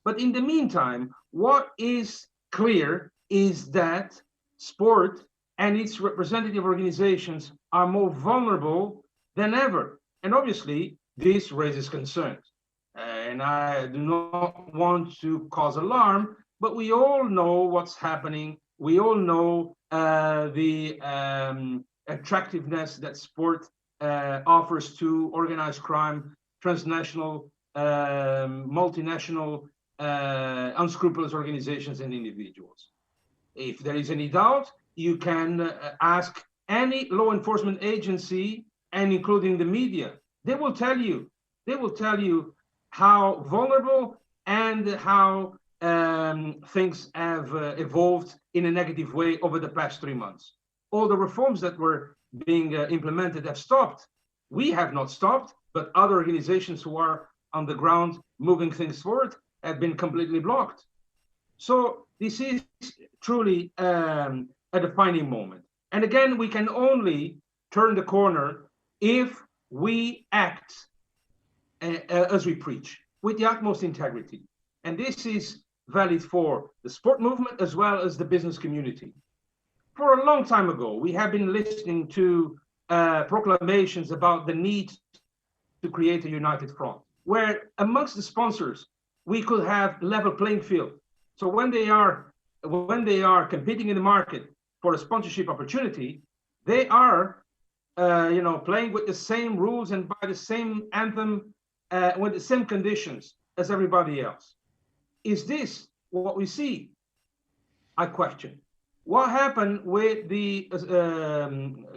But in the meantime, what is clear is that sport and its representative organizations are more vulnerable than ever. And obviously, this raises concerns. And I do not want to cause alarm, but we all know what's happening. We all know the attractiveness that sport offers to organized crime, transnational, multinational, unscrupulous organizations and individuals. If there is any doubt, you can ask any law enforcement agency, and including the media. They will tell you how vulnerable and how things have evolved in a negative way over the past 3 months. All the reforms that were being implemented have stopped. We have not stopped, but other organizations who are on the ground moving things forward have been completely blocked. So this is truly a defining moment. And again, we can only turn the corner if we act as we preach, with the utmost integrity. And this is valid for the sport movement as well as the business community. For a long time ago, we have been listening to proclamations about the need to create a united front, where amongst the sponsors, we could have level playing field. So when they are competing in the market for a sponsorship opportunity, they are playing with the same rules and by the same anthem, with the same conditions as everybody else. Is this what we see? I question. What happened with the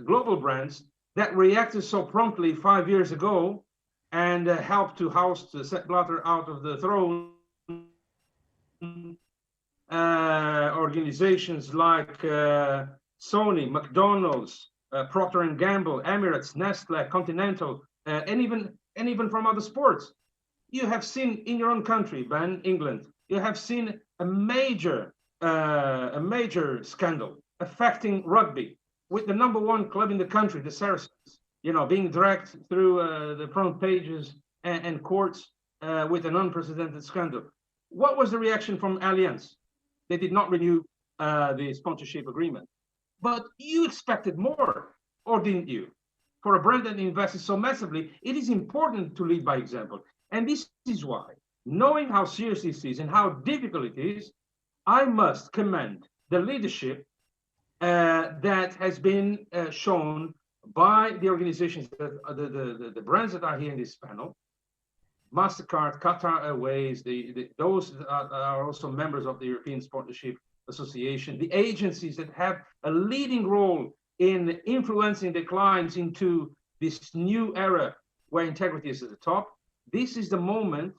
global brands that reacted so promptly 5 years ago and helped to oust Sepp Blatter out of the throne? Organizations like Sony, McDonald's, Procter & Gamble, Emirates, Nestle, Continental, and even from other sports. You have seen in your own country, Ben, England, you have seen a major scandal affecting rugby with the #1 club in the country, the Saracens, being dragged through the front pages and courts with an unprecedented scandal. What was the reaction from Allianz? They did not renew the sponsorship agreement. But you expected more, or didn't you? For a brand that invested so massively, it is important to lead by example. And this is why, knowing how serious this is and how difficult it is, I must commend the leadership that has been shown by the organizations, the brands that are here in this panel, MasterCard, Qatar Airways, those that are also members of the European Sponsorship Association, the agencies that have a leading role in influencing the clients into this new era where integrity is at the top. This is the moment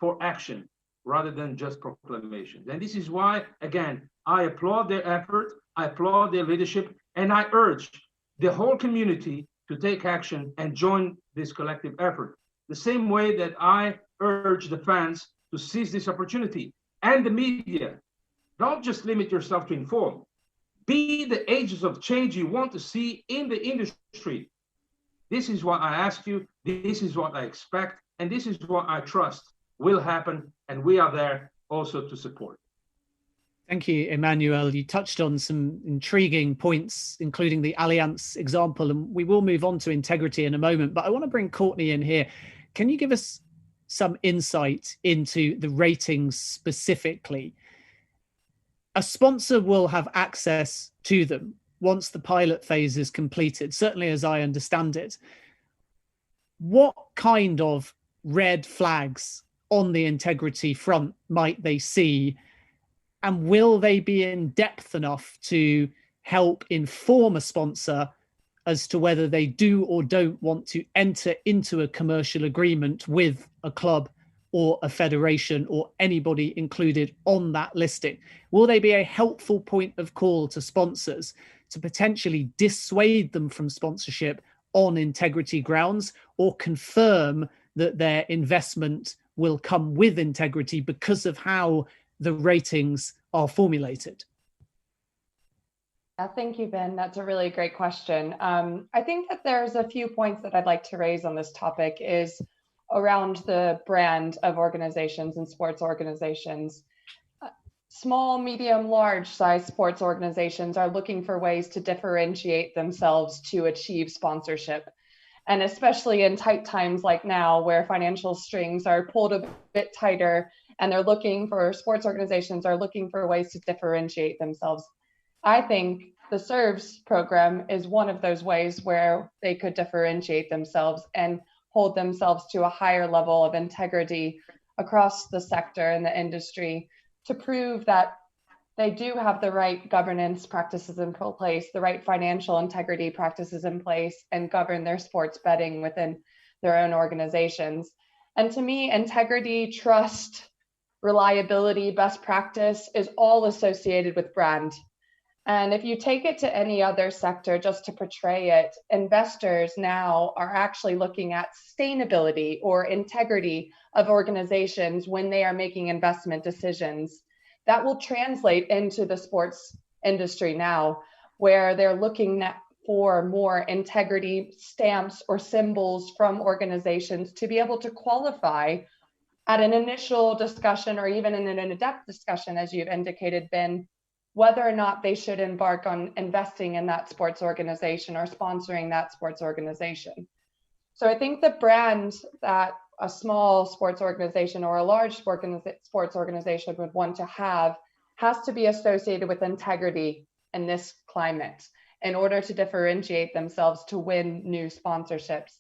for action rather than just proclamations. And this is why, again, I applaud their effort, I applaud their leadership, and I urge the whole community to take action and join this collective effort. The same way that I urge the fans to seize this opportunity, and the media. Don't just limit yourself to inform. Be the agents of change you want to see in the industry. This is what I ask you, this is what I expect, and this is what I trust will happen, and we are there also to support. Thank you, Emanuel. You touched on some intriguing points, including the Allianz example, and we will move on to integrity in a moment, but I want to bring Courtney in here. Can you give us some insight into the ratings specifically? A sponsor will have access to them once the pilot phase is completed, certainly as I understand it. What kind of red flags on the integrity front might they see? And will they be in depth enough to help inform a sponsor as to whether they do or don't want to enter into a commercial agreement with a club or a federation or anybody included on that listing? Will they be a helpful point of call to sponsors to potentially dissuade them from sponsorship on integrity grounds, or confirm that their investment will come with integrity because of how the ratings are formulated? Thank you, Ben. That's a really great question. I think that there's a few points that I'd like to raise on this topic is around the brand of organizations and sports organizations. Small, medium, large size sports organizations are looking for ways to differentiate themselves to achieve sponsorship. And especially in tight times like now, where financial strings are pulled a bit tighter and sports organizations are looking for ways to differentiate themselves. I think the SERVS program is one of those ways where they could differentiate themselves and hold themselves to a higher level of integrity across the sector and the industry to prove that they do have the right governance practices in place, the right financial integrity practices in place, and govern their sports betting within their own organizations. And to me, integrity, trust, reliability, best practice is all associated with brand. And if you take it to any other sector just to portray it, investors now are actually looking at sustainability or integrity of organizations when they are making investment decisions. That will translate into the sports industry now, where they're looking for more integrity stamps or symbols from organizations to be able to qualify at an initial discussion or even in an in-depth discussion, as you've indicated, Ben, whether or not they should embark on investing in that sports organization or sponsoring that sports organization. So I think the brand that a small sports organization or a large sports organization would want to have has to be associated with integrity in this climate in order to differentiate themselves to win new sponsorships.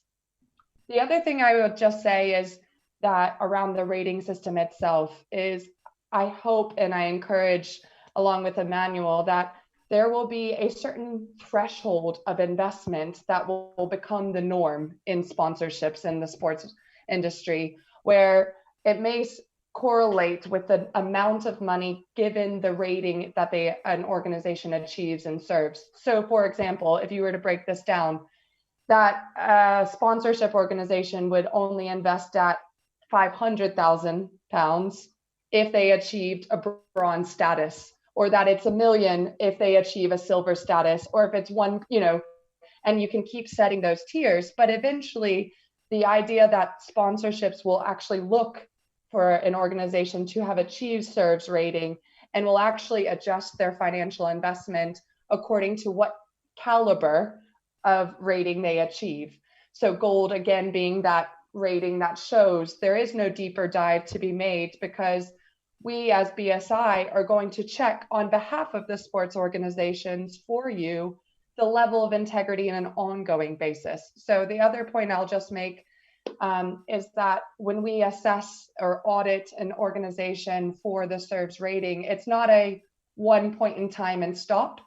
The other thing I would just say is that around the rating system itself is I hope and I encourage, along with Emanuel, that there will be a certain threshold of investment that will become the norm in sponsorships in the sports industry, where it may correlate with the amount of money given the rating that an organization achieves and serves. So for example, if you were to break this down, that a sponsorship organization would only invest at £500,000 if they achieved a bronze status, or that it's $1 million if they achieve a silver status, or if it's one, and you can keep setting those tiers. But eventually, the idea that sponsorships will actually look for an organization to have achieved SERVS rating and will actually adjust their financial investment according to what caliber of rating they achieve. So gold, again, being that rating that shows there is no deeper dive to be made, because we as BSI are going to check on behalf of the sports organizations for you the level of integrity on an ongoing basis. So the other point I'll just make is that when we assess or audit an organization for the SERVS rating, it's not a one point in time and stop.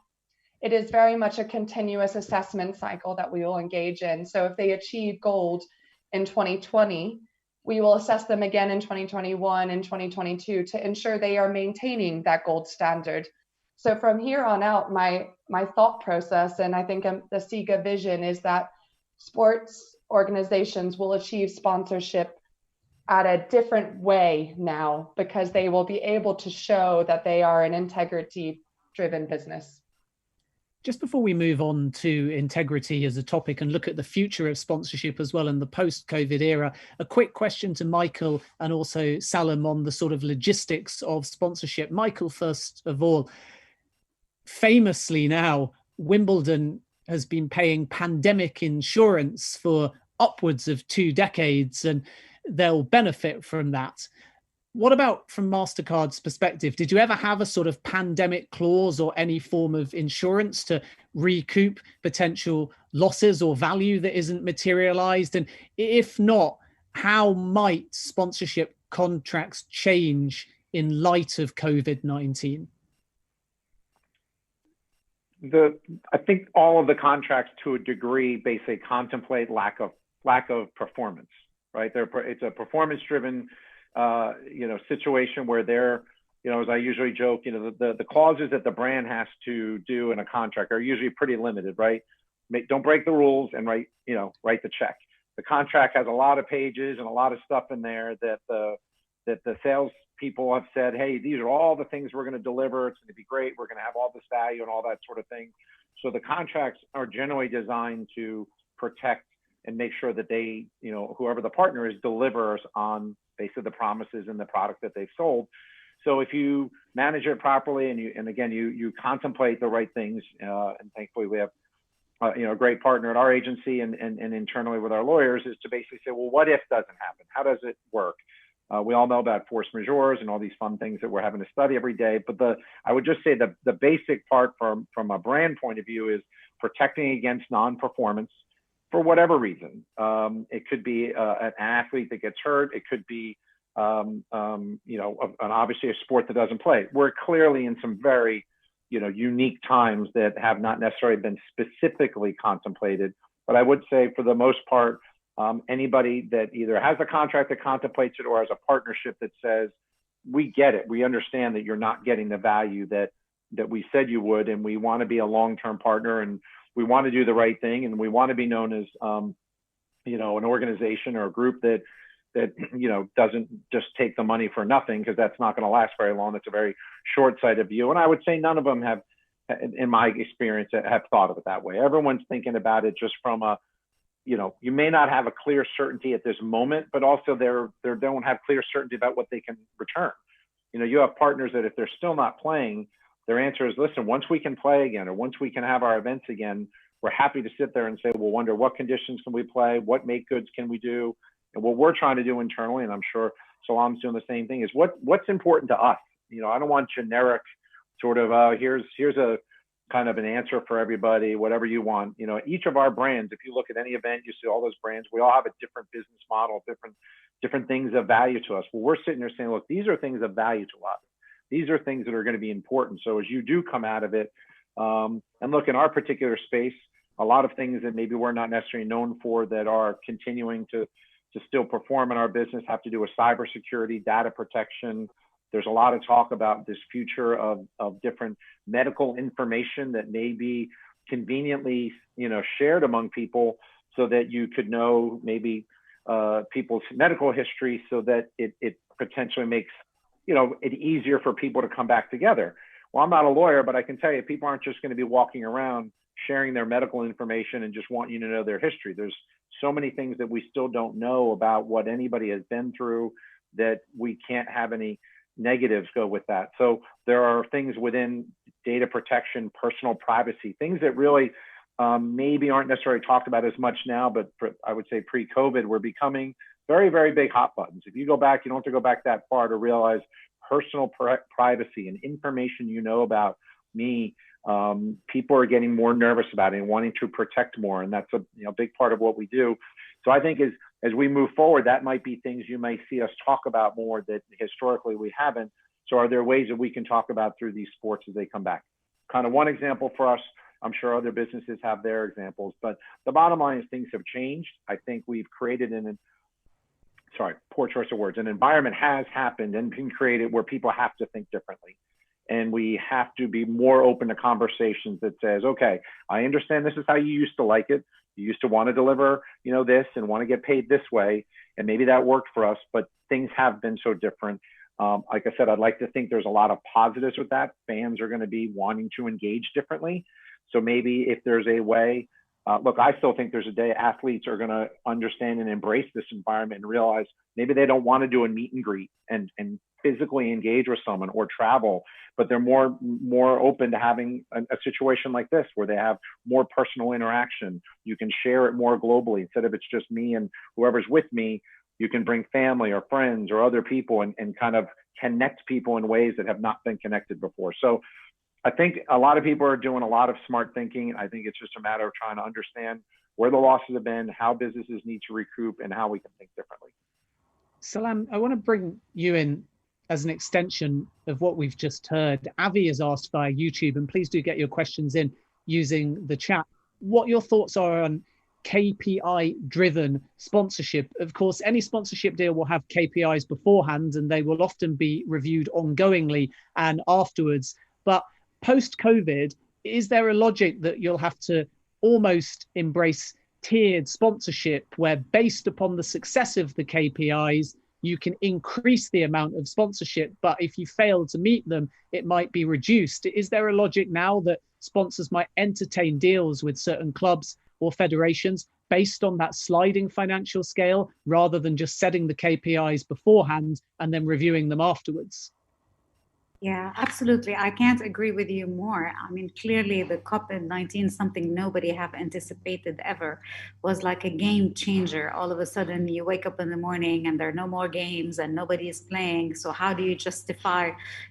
It is very much a continuous assessment cycle that we will engage in. So if they achieve gold in 2020, we will assess them again in 2021 and 2022 to ensure they are maintaining that gold standard. So from here on out, my thought process, and I think the SIGA vision, is that sports organizations will achieve sponsorship at a different way now, because they will be able to show that they are an integrity-driven business. Just before we move on to integrity as a topic and look at the future of sponsorship as well in the post-COVID era, a quick question to Michael and also Salam on the sort of logistics of sponsorship. Michael, first of all, famously now, Wimbledon has been paying pandemic insurance for upwards of 2 decades, and they'll benefit from that. What about from MasterCard's perspective? Did you ever have a sort of pandemic clause or any form of insurance to recoup potential losses or value that isn't materialized? And if not, how might sponsorship contracts change in light of COVID-19? I think all of the contracts to a degree basically contemplate lack of performance, right? It's a performance-driven situation where they're, as I usually joke, the clauses that the brand has to do in a contract are usually pretty limited, right? Don't break the rules and write the check. The contract has a lot of pages and a lot of stuff in there that the sales people have said, hey, these are all the things we're going to deliver. It's going to be great. We're going to have all this value and all that sort of thing. So the contracts are generally designed to protect and make sure that they, whoever the partner is, delivers on basically the promises and the product that they've sold. So if you manage it properly and you contemplate the right things, and thankfully we have a great partner at our agency and internally with our lawyers, is to basically say, well, what if doesn't happen? How does it work? We all know about force majeures and all these fun things that we're having to study every day. But I would just say the basic part from a brand point of view is protecting against non-performance for whatever reason. It could be an athlete that gets hurt. It could be, obviously a sport that doesn't play. We're clearly in some very, unique times that have not necessarily been specifically contemplated. But I would say for the most part, anybody that either has a contract that contemplates it or has a partnership that says, we get it, we understand that you're not getting the value that we said you would, and we want to be a long-term partner, and we want to do the right thing, and we want to be known as an organization or a group that doesn't just take the money for nothing, because that's not going to last very long. That's a very short-sighted view. And I would say none of them have, in my experience, have thought of it that way. Everyone's thinking about it just from a, you may not have a clear certainty at this moment, but also they don't have clear certainty about what they can return. You have partners that if they're still not playing, their answer is, listen, once we can play again, or once we can have our events again, we're happy to sit there and say, we'll wonder what conditions can we play? What make goods can we do? And what we're trying to do internally, and I'm sure Salam's doing the same thing, is what's important to us. I don't want generic sort of, here's a kind of an answer for everybody, whatever you want. Each of our brands, if you look at any event, you see all those brands, we all have a different business model, different things of value to us. Well, we're sitting there saying, look, these are things of value to us. These are things that are going to be important. So as you do come out of it, and look, in our particular space, a lot of things that maybe we're not necessarily known for that are continuing to still perform in our business have to do with cybersecurity, data protection. There's a lot of talk about this future of different medical information that may be conveniently, shared among people, so that you could know maybe people's medical history, so that it potentially makes, it easier for people to come back together. Well, I'm not a lawyer, but I can tell you, people aren't just going to be walking around sharing their medical information and just want you to know their history. There's so many things that we still don't know about what anybody has been through, that we can't have any negatives go with that. So there are things within data protection, personal privacy, things that really maybe aren't necessarily talked about as much now, but I would say pre-COVID were becoming very, very big hot buttons. If you go back, you don't have to go back that far to realize personal privacy and information about me. People are getting more nervous about it and wanting to protect more, and that's a big part of what we do. So I think as we move forward, that might be things you may see us talk about more that historically we haven't. So are there ways that we can talk about through these sports as they come back? Kind of one example for us. I'm sure other businesses have their examples, but the bottom line is things have changed. I think we've created poor choice of words. An environment has happened and been created where people have to think differently. And we have to be more open to conversations that says, okay, I understand this is how you used to like it. You used to want to deliver, this and want to get paid this way. And maybe that worked for us, but things have been so different. Like I said, I'd like to think there's a lot of positives with that. Fans are going to be wanting to engage differently. So maybe if there's a way, look, I still think there's a day athletes are going to understand and embrace this environment and realize maybe they don't want to do a meet and greet and physically engage with someone or travel, but they're more open to having a situation like this where they have more personal interaction. You can share it more globally. Instead of it's just me and whoever's with me, you can bring family or friends or other people and kind of connect people in ways that have not been connected before. So I think a lot of people are doing a lot of smart thinking. I think it's just a matter of trying to understand where the losses have been, how businesses need to recoup, and how we can think differently. Salam, I want to bring you in as an extension of what we've just heard. Avi has asked via YouTube, and please do get your questions in using the chat, what your thoughts are on KPI-driven sponsorship. Of course, any sponsorship deal will have KPIs beforehand, and they will often be reviewed ongoingly and afterwards. But post-COVID, is there a logic that you'll have to almost embrace tiered sponsorship where, based upon the success of the KPIs, you can increase the amount of sponsorship, but if you fail to meet them, it might be reduced? Is there a logic now that sponsors might entertain deals with certain clubs or federations based on that sliding financial scale, rather than just setting the KPIs beforehand and then reviewing them afterwards? Yeah, absolutely. I can't agree with you more. I mean, clearly the COVID-19, something nobody have anticipated ever, was like a game changer. All of a sudden you wake up in the morning and there are no more games and nobody is playing. So how do you justify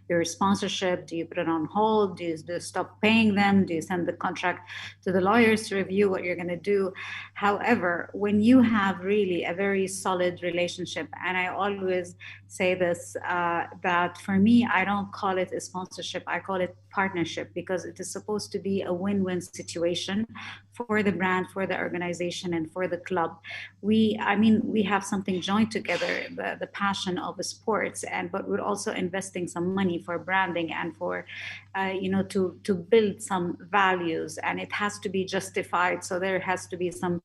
your sponsorship? Do you put it on hold? Do you stop paying them? Do you send the contract to the lawyers to review what you're going to do? However, when you have really a very solid relationship, and I always say this, that for me, I don't call it a sponsorship, I call it partnership, because it is supposed to be a win-win situation for the brand, for the organization, and for the club. We have something joined together, the passion of sports, but we're also investing some money for branding and for, to build some values, and it has to be justified. So there has to be some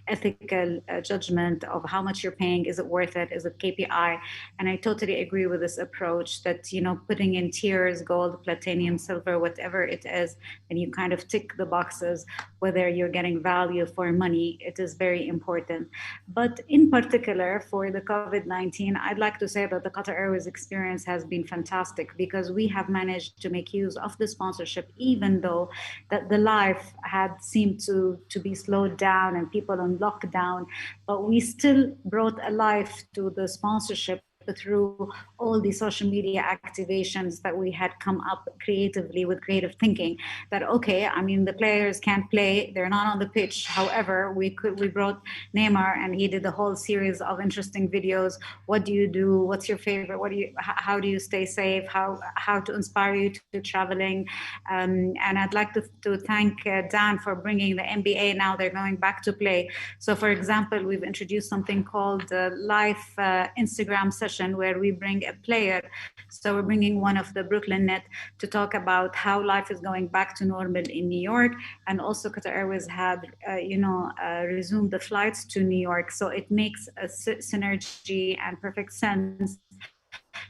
ethical judgment of how much you're paying. Is it worth it? Is it KPI? And I totally agree with this approach that, putting in tiers, gold, platinum, silver, whatever it is, and you kind of tick the boxes, whether you're getting value for money, it is very important. But in particular for the COVID-19, I'd like to say that the Qatar Airways experience has been fantastic, because we have managed to make use of the sponsorship, even though that the life had seemed to be slowed down and people on lockdown, but we still brought a life to the sponsorship through all the social media activations that we had come up creatively with creative thinking. That okay, I mean, the players can't play, they're not on the pitch. However, we brought Neymar and he did a whole series of interesting videos. What do you do? What's your favorite? How do you stay safe? How to inspire you to traveling? And I'd like to thank Dan for bringing the NBA. Now they're going back to play. So for example, we've introduced something called live Instagram session, where we bring a player. So we're bringing one of the Brooklyn Net to talk about how life is going back to normal in New York. And also Qatar Airways had, resumed the flights to New York. So it makes a synergy and perfect sense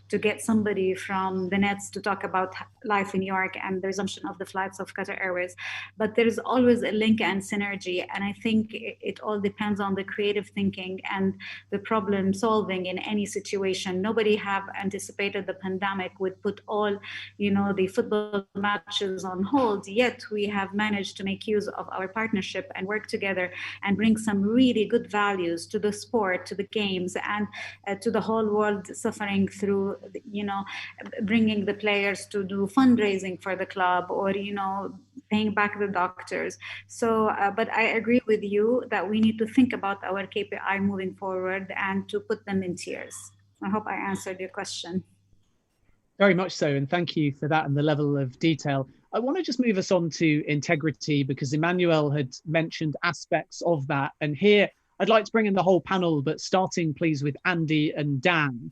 to get somebody from the Nets to talk about life in New York and the resumption of the flights of Qatar Airways. But there's always a link and synergy. And I think it all depends on the creative thinking and the problem solving in any situation. Nobody have anticipated the pandemic would put all, the football matches on hold, yet we have managed to make use of our partnership and work together and bring some really good values to the sport, to the games, and to the whole world suffering through, bringing the players to do fundraising for the club, or paying back the doctors. So but I agree with you that we need to think about our KPI moving forward and to put them in tiers. I hope I answered your question. Very much so, and thank you for that and the level of detail. I want to just move us on to integrity, because Emanuel had mentioned aspects of that, and here I'd like to bring in the whole panel, but starting please with Andy and Dan.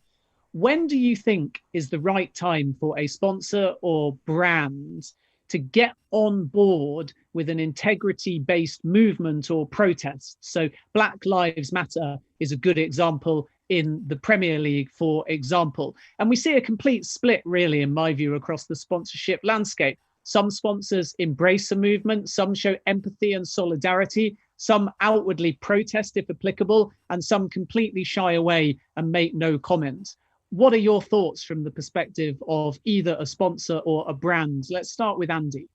When do you think is the right time for a sponsor or brand to get on board with an integrity-based movement or protest? So Black Lives Matter is a good example in the Premier League, for example. And we see a complete split, really, in my view, across the sponsorship landscape. Some sponsors embrace a movement, some show empathy and solidarity, some outwardly protest if applicable, and some completely shy away and make no comment. What are your thoughts from the perspective of either a sponsor or a brand? Let's start with Andy.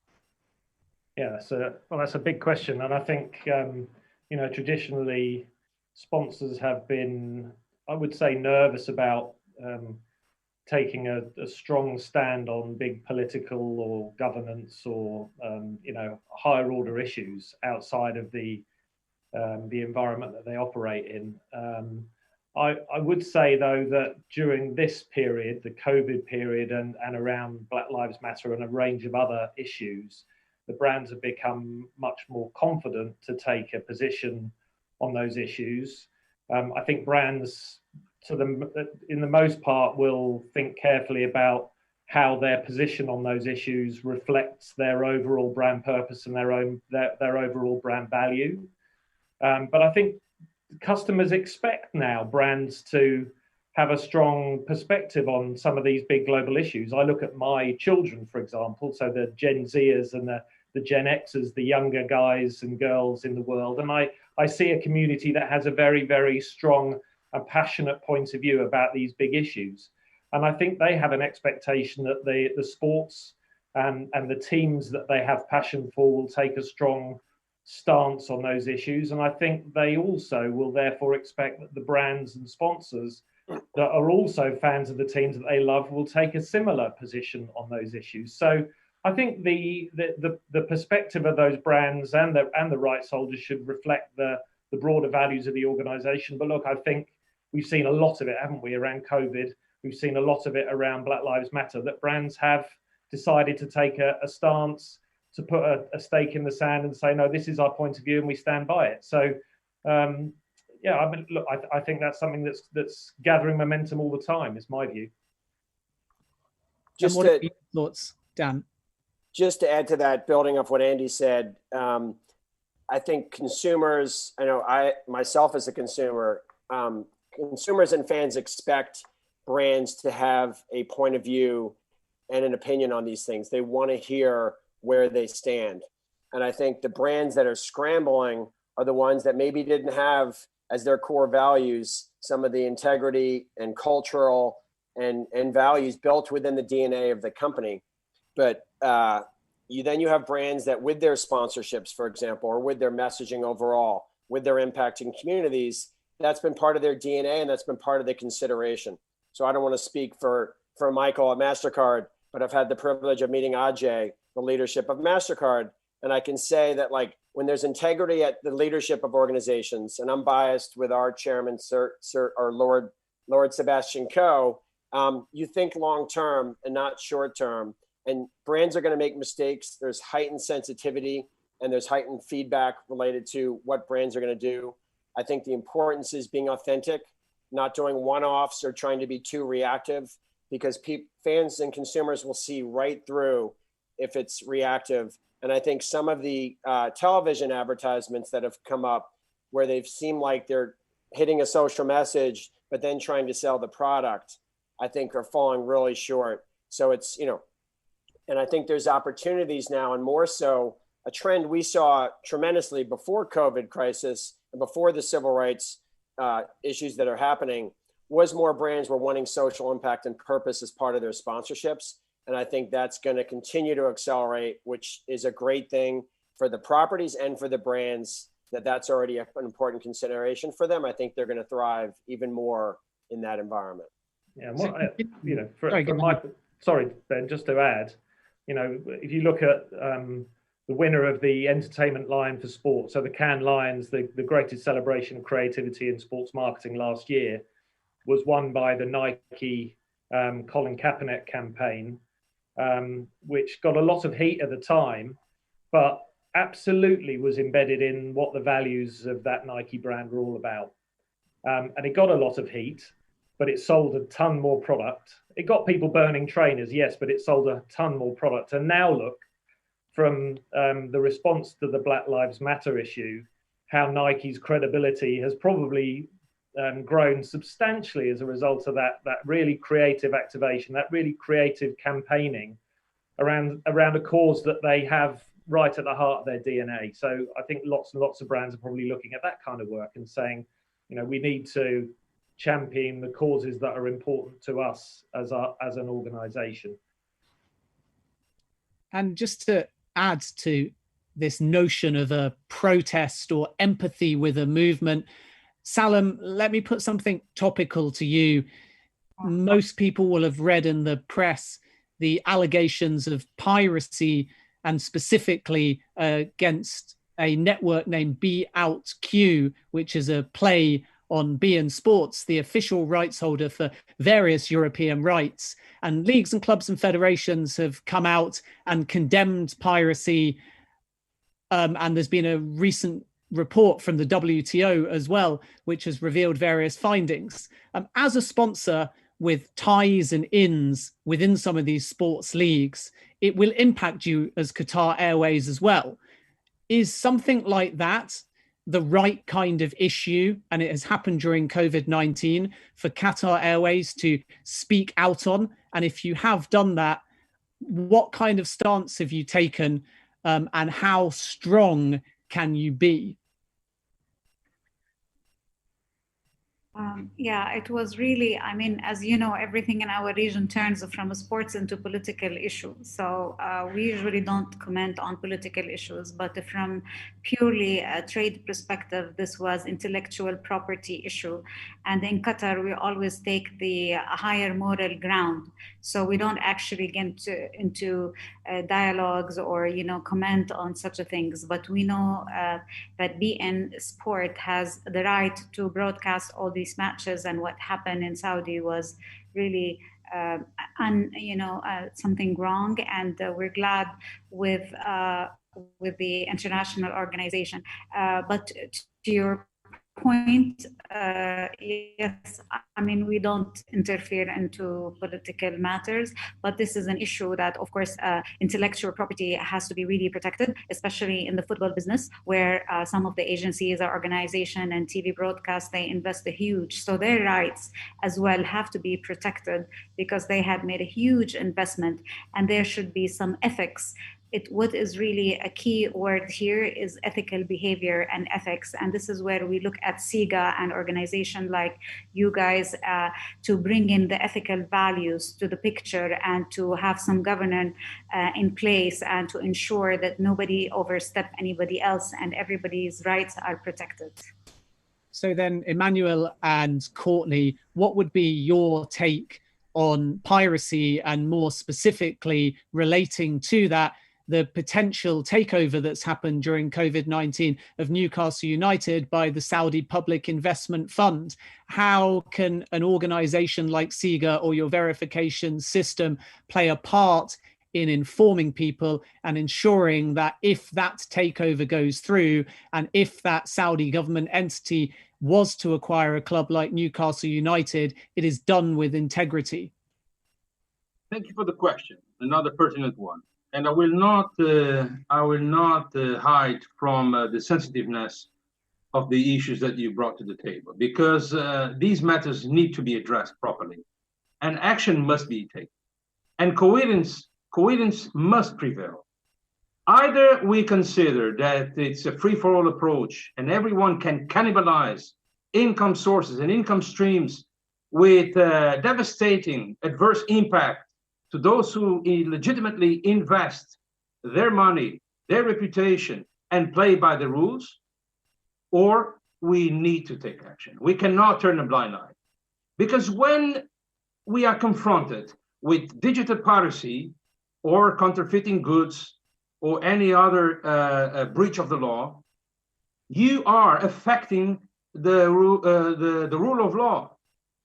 Yeah, that's a big question. And I think, traditionally sponsors have been, I would say, nervous about taking a strong stand on big political or governance or, higher order issues outside of the environment that they operate in. I would say, though, that during this period, the COVID period, and around Black Lives Matter and a range of other issues, the brands have become much more confident to take a position on those issues. I think brands, in the most part, will think carefully about how their position on those issues reflects their overall brand purpose and their overall brand value. But I think customers expect now brands to have a strong perspective on some of these big global issues. I look at my children, for example, so the Gen Zers and the Gen Xers, the younger guys and girls in the world, and I see a community that has a very, very strong and passionate point of view about these big issues. And I think they have an expectation that the sports and the teams that they have passion for will take a strong stance on those issues. And I think they also will therefore expect that the brands and sponsors that are also fans of the teams that they love will take a similar position on those issues. So I think the perspective of those brands and the rights holders should reflect the broader values of the organization. But look, I think we've seen a lot of it, haven't we, around COVID? We've seen a lot of it around Black Lives Matter, that brands have decided to take a stance, to put a stake in the sand and say, no, this is our point of view and we stand by it. So, yeah, I mean, look, I think that's something that's gathering momentum all the time, is my view. Just what are your thoughts, Dan? Just to add to that, building off what Andy said, I think consumers, I know I myself as a consumer, consumers and fans expect brands to have a point of view and an opinion on these things. They want to hear where they stand. And I think the brands that are scrambling are the ones that maybe didn't have as their core values some of the integrity and cultural and values built within the DNA of the company. But you have brands that, with their sponsorships, for example, or with their messaging overall, with their impact in communities, that's been part of their DNA and that's been part of the consideration. So I don't want to speak for Michael at MasterCard, but I've had the privilege of meeting Ajay, the leadership of MasterCard. And I can say that, like, when there's integrity at the leadership of organizations, and I'm biased with our chairman, Sir or Lord Sebastian Coe, you think long-term and not short-term. And brands are going to make mistakes. There's heightened sensitivity and there's heightened feedback related to what brands are going to do. I think the importance is being authentic, not doing one-offs or trying to be too reactive, because fans and consumers will see right through if it's reactive. And I think some of the television advertisements that have come up where they've seemed like they're hitting a social message, but then trying to sell the product, I think are falling really short. So it's, and I think there's opportunities now, and more so a trend we saw tremendously before COVID crisis and before the civil rights issues that are happening, was more brands were wanting social impact and purpose as part of their sponsorships. And I think that's going to continue to accelerate, which is a great thing for the properties and for the brands, that's already an important consideration for them. I think they're going to thrive even more in that environment. Yeah, sorry, Ben, just to add, if you look at the winner of the entertainment line for sports, so the Cannes Lions, the greatest celebration of creativity in sports marketing last year, was won by the Nike Colin Kaepernick campaign, which got a lot of heat at the time, but absolutely was embedded in what the values of that Nike brand were all about. And it got a lot of heat, but it sold a ton more product. It got people burning trainers, yes, but it sold a ton more product. And now look, from the response to the Black Lives Matter issue, how Nike's credibility has probably grown substantially as a result of that really creative activation, that really creative campaigning around a cause that they have right at the heart of their DNA. So I think lots and lots of brands are probably looking at that kind of work and saying, we need to champion the causes that are important to us as an organization. And just to add to this notion of a protest or empathy with a movement, Salam, let me put something topical to you. Most people will have read in the press the allegations of piracy, and specifically against a network named Be Out Q, which is a play on beIN Sports, the official rights holder for various European rights. And leagues and clubs and federations have come out and condemned piracy. And there's been a recent report from the WTO as well, which has revealed various findings. As a sponsor with ties and ins within some of these sports leagues, it will impact you as Qatar Airways as well. Is something like that the right kind of issue, and it has happened during COVID-19, for Qatar Airways to speak out on? And if you have done that, what kind of stance have you taken, and how strong can you be? Yeah, it was really, I mean, as you know, everything in our region turns from sports into political issues. So we usually don't comment on political issues, but from purely a trade perspective, this was intellectual property issue. And in Qatar, we always take the higher moral ground. So we don't actually get into dialogues or, you know, comment on such a things. But we know that beIN Sport has the right to broadcast all these matches, and what happened in Saudi was really something wrong, and we're glad with the international organization. But to your point, yes, I mean, we don't interfere into political matters, but this is an issue that, of course, intellectual property has to be really protected, especially in the football business, where some of the agencies or organization and TV broadcast, they invest a huge, so their rights as well have to be protected because they have made a huge investment, and there should be some ethics. What is really a key word here is ethical behavior and ethics. And this is where we look at SIGA and organizations like you guys to bring in the ethical values to the picture and to have some governance in place and to ensure that nobody overstep anybody else and everybody's rights are protected. So then, Emanuel and Courtney, what would be your take on piracy, and more specifically relating to that, the potential takeover that's happened during COVID-19 of Newcastle United by the Saudi Public Investment Fund? How can an organization like SIGA or your verification system play a part in informing people and ensuring that if that takeover goes through, and if that Saudi government entity was to acquire a club like Newcastle United, it is done with integrity? Thank you for the question. Another pertinent one. And I will not hide from the sensitiveness of the issues that you brought to the table, because these matters need to be addressed properly, and action must be taken, and coherence must prevail. Either we consider that it's a free-for-all approach, and everyone can cannibalize income sources and income streams with devastating adverse impact to those who legitimately invest their money, their reputation, and play by the rules, or we need to take action. We cannot turn a blind eye. Because when we are confronted with digital piracy or counterfeiting goods or any other breach of the law, you are affecting the rule of law.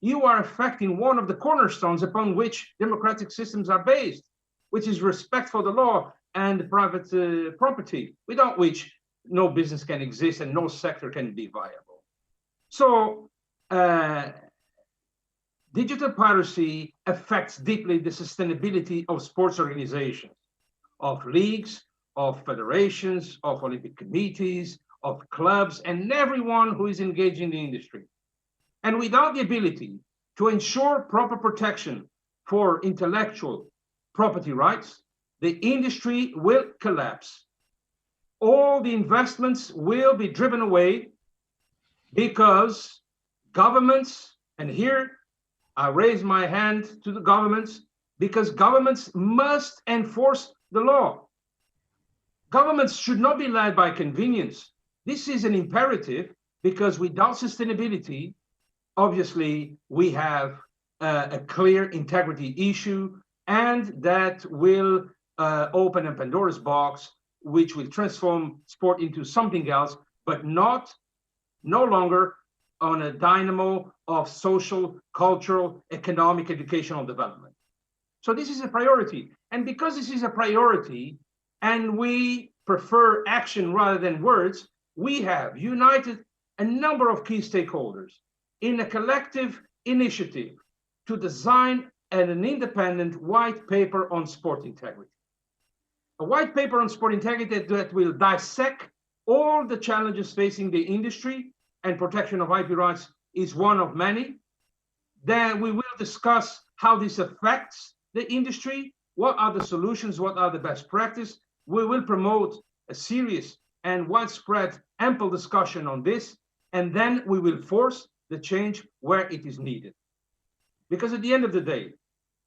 You are affecting one of the cornerstones upon which democratic systems are based, which is respect for the law and private property, without which no business can exist and no sector can be viable. So digital piracy affects deeply the sustainability of sports organizations, of leagues, of federations, of Olympic committees, of clubs, and everyone who is engaged in the industry. And without the ability to ensure proper protection for intellectual property rights, the industry will collapse. All the investments will be driven away because governments, and here I raise my hand to the governments, because governments must enforce the law. Governments should not be led by convenience. This is an imperative, because without sustainability, obviously, we have a clear integrity issue, and that will open a Pandora's box, which will transform sport into something else, but no longer on a dynamo of social, cultural, economic, educational development. So this is a priority. And because this is a priority, and we prefer action rather than words, we have united a number of key stakeholders in a collective initiative to design an independent white paper on sport integrity. A white paper on sport integrity that will dissect all the challenges facing the industry, and protection of IP rights is one of many. Then we will discuss how this affects the industry, what are the solutions, what are the best practices. We will promote a serious and widespread ample discussion on this, and then we will force the change where it is needed. Because at the end of the day,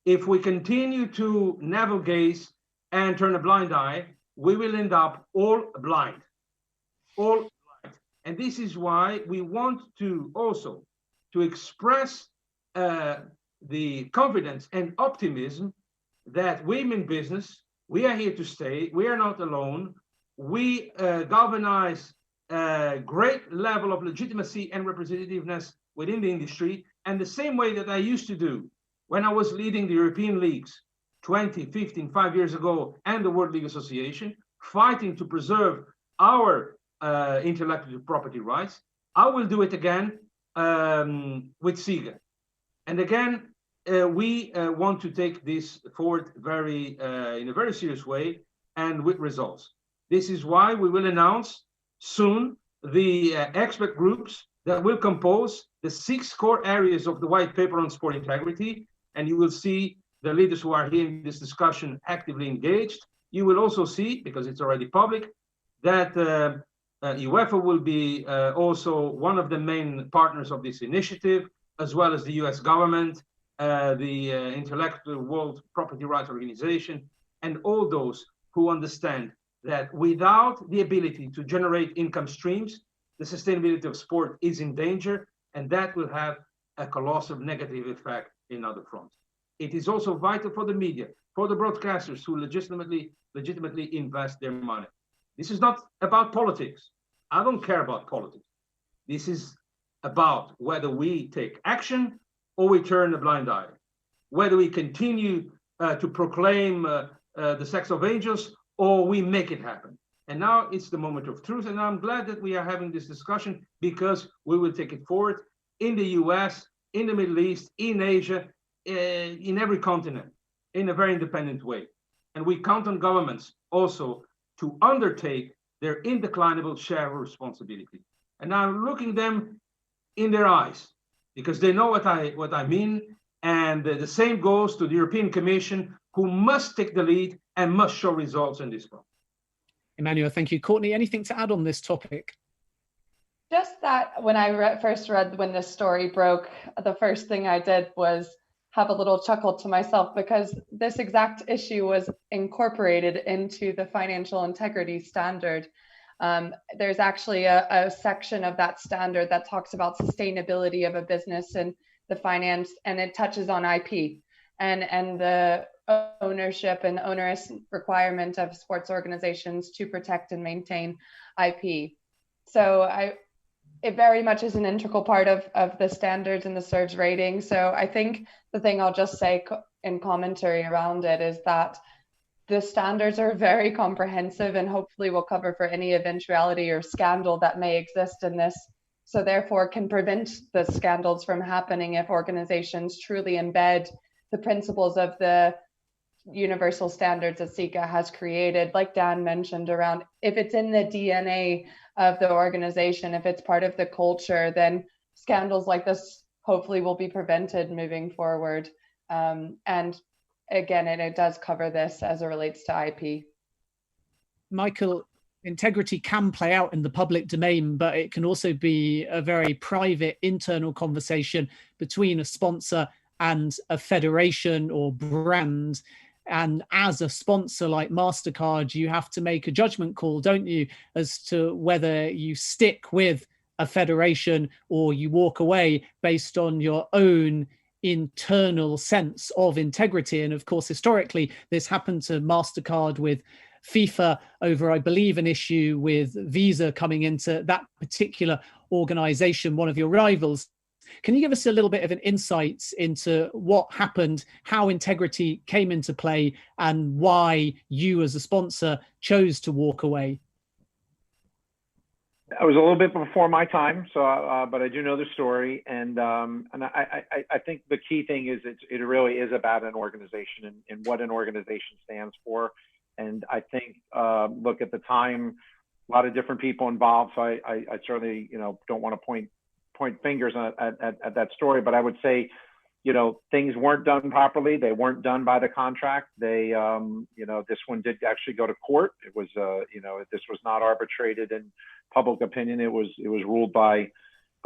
if we continue to navel gaze and turn a blind eye, we will end up all blind. All blind. And this is why we want to also to express the confidence and optimism that women in business, we are here to stay. We are not alone. We galvanize a great level of legitimacy and representativeness within the industry, and the same way that I used to do when I was leading the European leagues 20, 15, 5 years ago, and the World League Association, fighting to preserve our intellectual property rights. I will do it again with SIGA. And again, we want to take this forward in a very serious way and with results. This is why we will announce soon the expert groups that will compose the 6 core areas of the white paper on sport integrity. And you will see the leaders who are here in this discussion actively engaged. You will also see, because it's already public, that UEFA will be also one of the main partners of this initiative, as well as the US government, the Intellectual World Property Rights Organization, and all those who understand that without the ability to generate income streams, the sustainability of sport is in danger, and that will have a colossal negative effect in other fronts. It is also vital for the media, for the broadcasters who legitimately invest their money. This is not about politics. I don't care about politics. This is about whether we take action or we turn a blind eye, whether we continue to proclaim the sex of angels or we make it happen. And now it's the moment of truth. And I'm glad that we are having this discussion, because we will take it forward in the US, in the Middle East, in Asia, in every continent, in a very independent way. And we count on governments also to undertake their indeclinable share of responsibility. And I'm looking them in their eyes, because they know what I mean. And the same goes to the European Commission, who must take the lead and must show results in this front. Emanuel, thank you. Courtney, anything to add on this topic? Just that when I first read when this story broke, the first thing I did was have a little chuckle to myself, because this exact issue was incorporated into the financial integrity standard. There's actually a section of that standard that talks about sustainability of a business and the finance, and it touches on IP and the ownership and onerous requirement of sports organizations to protect and maintain IP. So it very much is an integral part of the standards and the SERVS rating. So I think the thing I'll just say in commentary around it is that the standards are very comprehensive and hopefully will cover for any eventuality or scandal that may exist in this. So therefore can prevent the scandals from happening if organizations truly embed the principles of the universal standards that SIGA has created, like Dan mentioned, around if it's in the DNA of the organization, if it's part of the culture, then scandals like this hopefully will be prevented moving forward. And again, it does cover this as it relates to IP. Michael, integrity can play out in the public domain, but it can also be a very private internal conversation between a sponsor and a federation or brand. And as a sponsor like MasterCard, you have to make a judgment call, don't you, as to whether you stick with a federation or you walk away based on your own internal sense of integrity. And of course, historically, this happened to MasterCard with FIFA over, I believe, an issue with Visa coming into that particular organization, one of your rivals. Can you give us a little bit of an insight into what happened, how integrity came into play, and why you as a sponsor chose to walk away? I was a little bit before my time, so but I do know the story, and I think the key thing is it really is about an organization and what an organization stands for. And I think, look, at the time, a lot of different people involved. So I certainly, don't want to point fingers at that story, but I would say, things weren't done properly. They weren't done by the contract. They, this one did actually go to court. It was, this was not arbitrated in public opinion. It was ruled by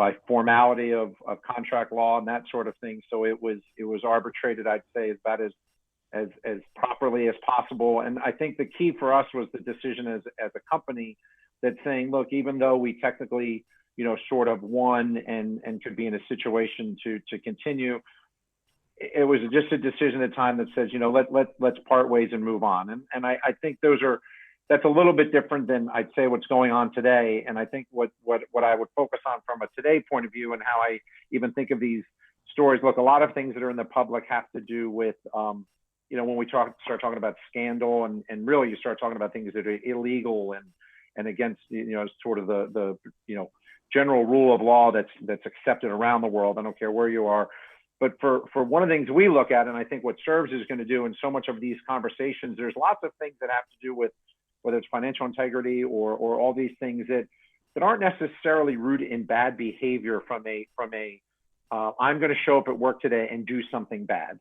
by formality of contract law and that sort of thing. So it was arbitrated, I'd say, about as properly as possible. And I think the key for us was the decision as a company that's saying, look, even though we technically, sort of won and could be in a situation to continue, it was just a decision at the time that says, let's part ways and move on. And I think that's a little bit different than I'd say what's going on today. And I think what I would focus on from a today point of view and how I even think of these stories, look, a lot of things that are in the public have to do with, when we start talking about scandal and really you start talking about things that are illegal and against, sort of the general rule of law that's accepted around the world. I don't care where you are. But for one of the things we look at, and I think what SERVS is going to do in so much of these conversations, there's lots of things that have to do with whether it's financial integrity or all these things that aren't necessarily rooted in bad behavior from a I'm going to show up at work today and do something bad.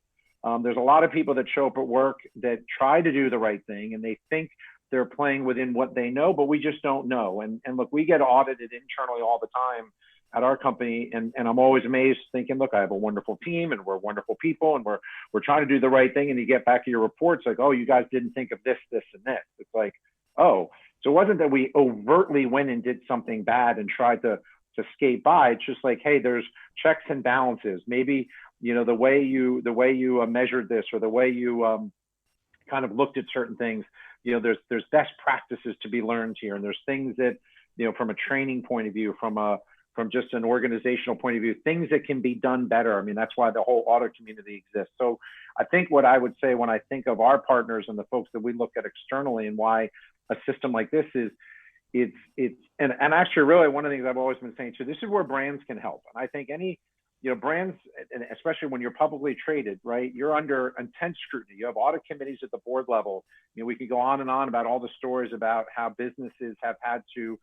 There's a lot of people that show up at work that try to do the right thing and they think they're playing within what they know, but we just don't know. And look, we get audited internally all the time at our company. And I'm always amazed thinking, look, I have a wonderful team and we're wonderful people and we're trying to do the right thing. And you get back to your reports like, oh, you guys didn't think of this, this, and this. It's like, oh, so it wasn't that we overtly went and did something bad and tried to skate by. It's just like, hey, there's checks and balances. Maybe, the way you measured this or the way you kind of looked at certain things, there's best practices to be learned here. And there's things that, from a training point of view, from just an organizational point of view, things that can be done better. I mean, that's why the whole audit community exists. So I think what I would say when I think of our partners and the folks that we look at externally and why a system like this is, and actually really one of the things I've always been saying too, this is where brands can help. And I think any, brands, and especially when you're publicly traded, right, you're under intense scrutiny. You have audit committees at the board level. We could go on and on about all the stories about how businesses have had to,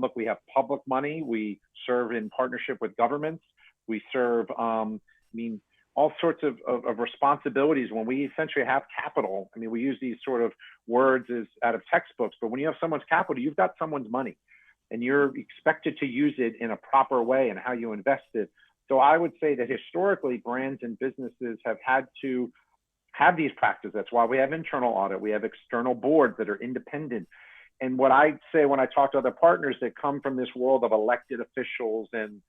look, we have public money. We serve in partnership with governments. We serve, all sorts of responsibilities when we essentially have capital. I mean, we use these sort of words as out of textbooks, but when you have someone's capital, you've got someone's money and you're expected to use it in a proper way and how you invest it. So I would say that historically brands and businesses have had to have these practices. That's why we have internal audit. We have external boards that are independent. And what I say when I talk to other partners that come from this world of elected officials and,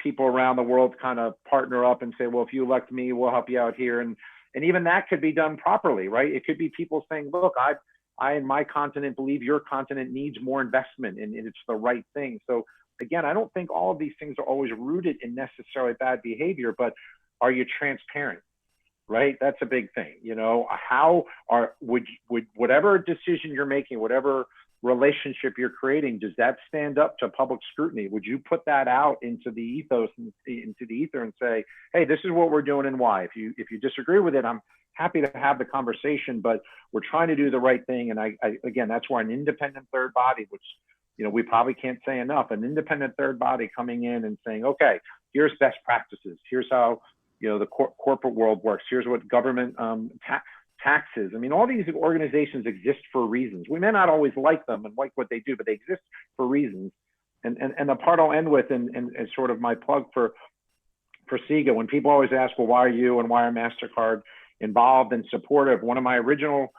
people around the world kind of partner up and say, well, if you elect me, we'll help you out here. And even that could be done properly, right? It could be people saying, look, I in my continent believe your continent needs more investment and it's the right thing. So again, I don't think all of these things are always rooted in necessarily bad behavior, but are you transparent? Right? That's a big thing. Would whatever decision you're making, whatever relationship you're creating, does that stand up to public scrutiny? Would you put that out into the ethos and into the ether and say, hey, this is what we're doing and why? If you disagree with it, I'm happy to have the conversation, but we're trying to do the right thing. And I again, that's why an independent third body, which we probably can't say enough, an independent third body coming in and saying, okay, here's best practices. Here's how the corporate world works. Here's what government taxes. I mean, all these organizations exist for reasons. We may not always like them and like what they do, but they exist for reasons. And the part I'll end with, and sort of my plug for SIGA, when people always ask, well, why are you and why are MasterCard involved and supportive? One of my original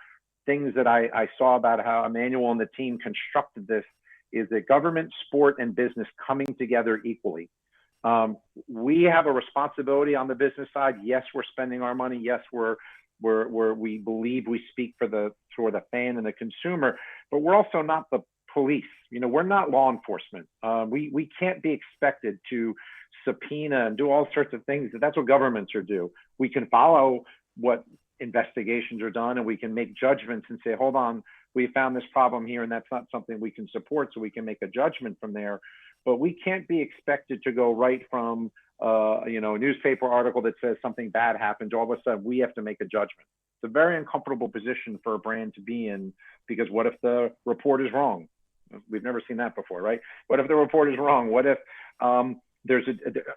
things that I saw about how Emanuel and the team constructed this is that government, sport, and business coming together equally. We have a responsibility on the business side. Yes, we're spending our money. Yes, we believe we speak for the fan and the consumer, but we're also not the police. We're not law enforcement. We can't be expected to subpoena and do all sorts of things. That's what governments are do. We can follow what investigations are done and we can make judgments and say, hold on, we found this problem here and that's not something we can support, so we can make a judgment from there. But we can't be expected to go right from a newspaper article that says something bad happened, all of a sudden we have to make a judgment. It's a very uncomfortable position for a brand to be in, because what if the report is wrong? We've never seen that before, right? What if the report is wrong? What if there's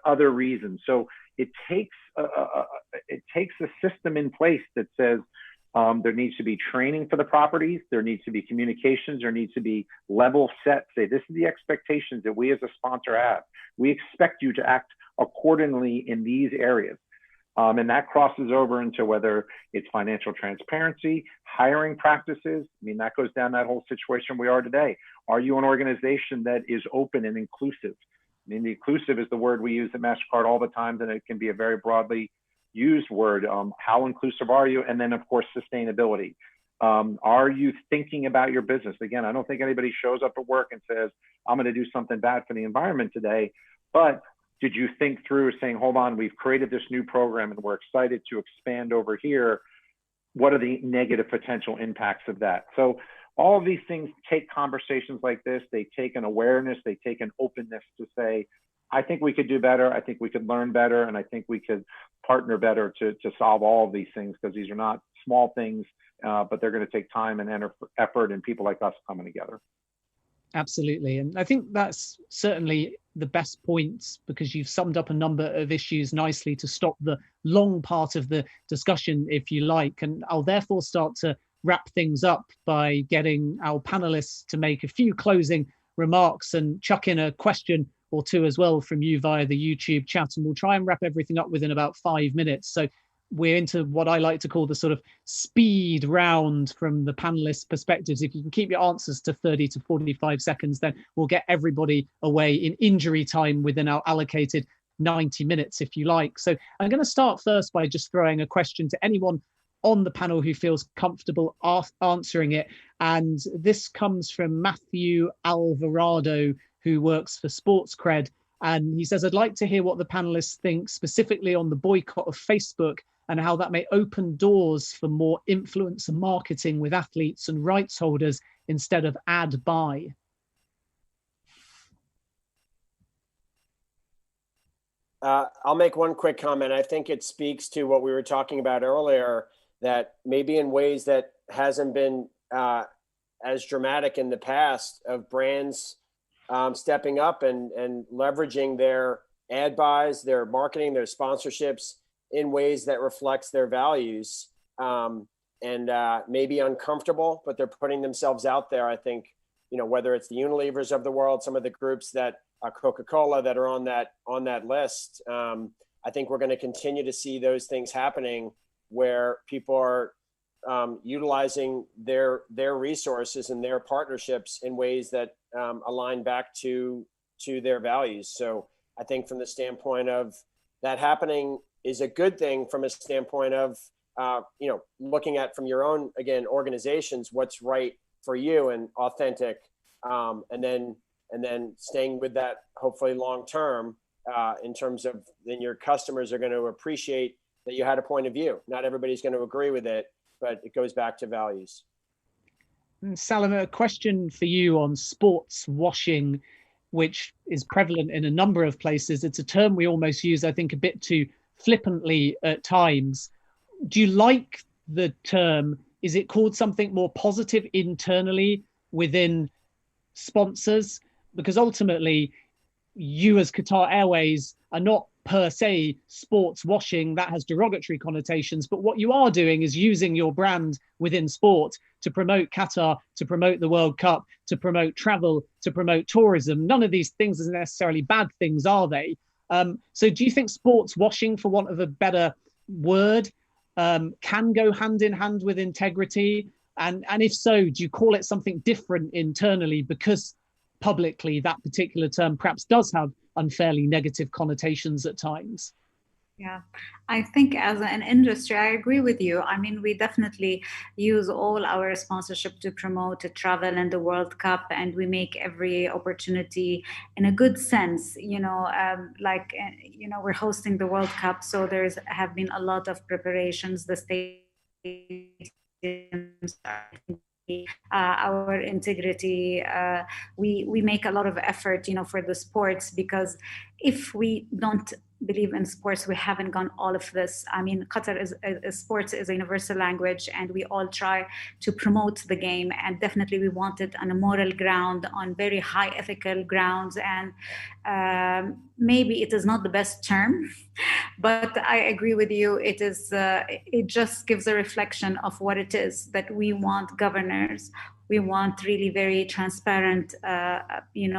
other reasons? So it takes a system in place that says, There needs to be training for the properties. There needs to be communications. There needs to be level set. Say, this is the expectations that we as a sponsor have. We expect you to act accordingly in these areas. And that crosses over into whether it's financial transparency, hiring practices. I mean, that goes down that whole situation we are today. Are you an organization that is open and inclusive? I mean, the inclusive is the word we use at MasterCard all the time, and it can be a very broadly used word. How inclusive are you? And then, of course, sustainability. Are you thinking about your business? Again, I don't think anybody shows up at work and says, I'm going to do something bad for the environment today. But did you think through saying, hold on, we've created this new program and we're excited to expand over here. What are the negative potential impacts of that? So all of these things take conversations like this. They take an awareness. They take an openness to say, I think we could do better. I think we could learn better. And I think we could partner better to solve all of these things, because these are not small things, but they're going to take time and effort and people like us coming together. Absolutely. And I think that's certainly the best points, because you've summed up a number of issues nicely to stop the long part of the discussion, if you like. And I'll therefore start to wrap things up by getting our panelists to make a few closing remarks and chuck in a question or two as well from you via the YouTube chat. And we'll try and wrap everything up within about 5 minutes. So we're into what I like to call the sort of speed round from the panelists' perspectives. If you can keep your answers to 30 to 45 seconds, then we'll get everybody away in injury time within our allocated 90 minutes, if you like. So I'm going to start first by just throwing a question to anyone on the panel who feels comfortable answering it. And this comes from Matthew Alvarado, who works for SportsCred. And he says, I'd like to hear what the panelists think specifically on the boycott of Facebook and how that may open doors for more influencer marketing with athletes and rights holders instead of ad buy. I'll make one quick comment. I think it speaks to what we were talking about earlier, that maybe in ways that hasn't been as dramatic in the past, of brands stepping up and leveraging their ad buys, their marketing, their sponsorships in ways that reflects their values, and maybe uncomfortable, but they're putting themselves out there. I think, you know, whether it's the Unilevers of the world, some of the groups that Coca-Cola that are on that list, I think we're going to continue to see those things happening where people are utilizing their resources and their partnerships in ways that align back to their values. So I think from the standpoint of that happening is a good thing, from a standpoint of you know, looking at from your own, again, organizations, what's right for you and authentic, and then staying with that hopefully long term, in terms of then your customers are going to appreciate that you had a point of view. Not everybody's going to agree with it, but it goes back to values. Salam, a question for you on sports washing, which is prevalent in a number of places. It's a term we almost use, I think, a bit too flippantly at times. Do you like the term? Is it called something more positive internally within sponsors? Because ultimately, you as Qatar Airways are not per se sports washing. That has derogatory connotations, but what you are doing is using your brand within sport to promote Qatar, to promote the World Cup, to promote travel, to promote tourism. None of these things are necessarily bad things, are they? So do you think sports washing, for want of a better word, can go hand in hand with integrity? And if so, do you call it something different internally because publicly that particular term perhaps does have unfairly negative connotations at times? Yeah, I think as an industry, I agree with you. I mean, we definitely use all our sponsorship to promote travel and the World Cup, and we make every opportunity in a good sense. You know, we're hosting the World Cup, so have been a lot of preparations. The stadiums, our integrity, we make a lot of effort, you know, for the sports, because if we don't believe in sports, we haven't gone all of this. I mean, Qatar sports is a universal language, and we all try to promote the game. And definitely, we want it on a moral ground, on very high ethical grounds. And maybe it is not the best term, but I agree with you. It is. It just gives a reflection of what it is that we want governors. We want really very transparent,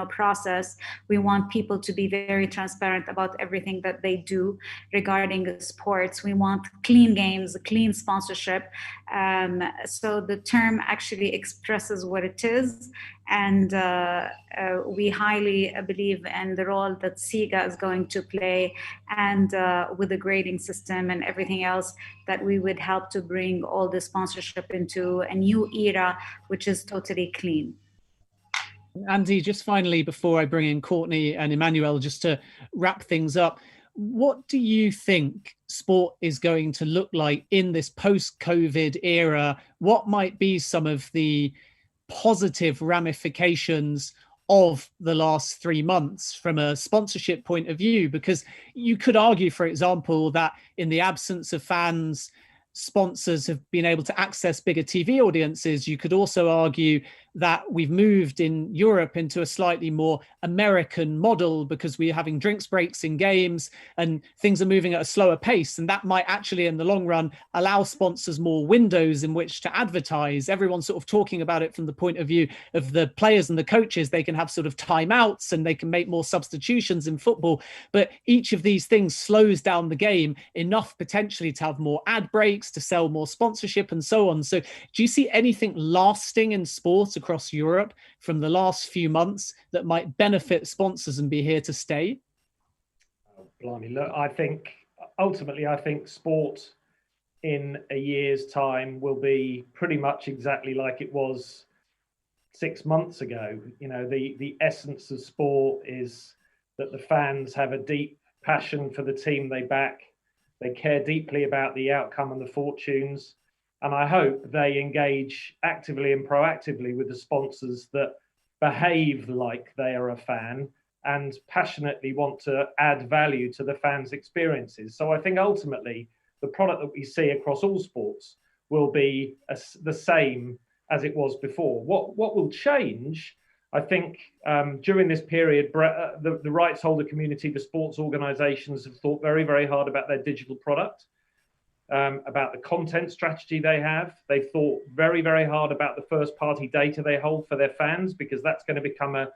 process. We want people to be very transparent about everything that they do regarding sports. We want clean games, clean sponsorship. So the term actually expresses what it is. And we highly believe in the role that SIGA is going to play, and with the grading system and everything else, that we would help to bring all the sponsorship into a new era, which is totally clean. Andy, just finally, before I bring in Courtney and Emanuel, just to wrap things up, what do you think sport is going to look like in this post-COVID era? What might be some of the positive ramifications of the last 3 months from a sponsorship point of view? Because you could argue, for example, that in the absence of fans, sponsors have been able to access bigger TV audiences. You could also argue that we've moved in Europe into a slightly more American model because we're having drinks breaks in games and things are moving at a slower pace. And that might actually, in the long run, allow sponsors more windows in which to advertise. Everyone's sort of talking about it from the point of view of the players and the coaches. They can have sort of timeouts and they can make more substitutions in football. But each of these things slows down the game enough potentially to have more ad breaks, to sell more sponsorship and so on. So do you see anything lasting in sport across Europe from the last few months that might benefit sponsors and be here to stay? Oh, blimey, look, I think ultimately, sport in a year's time will be pretty much exactly like it was 6 months ago. You know, the essence of sport is that the fans have a deep passion for the team they back. They care deeply about the outcome and the fortunes. And I hope they engage actively and proactively with the sponsors that behave like they are a fan and passionately want to add value to the fans' experiences. So I think ultimately the product that we see across all sports will be the same as it was before. What will change, I think, during this period, the rights holder community, the sports organisations have thought very, very hard about their digital product. About the content strategy they have. They've thought very, very hard about the first-party data they hold for their fans, because that's going to become a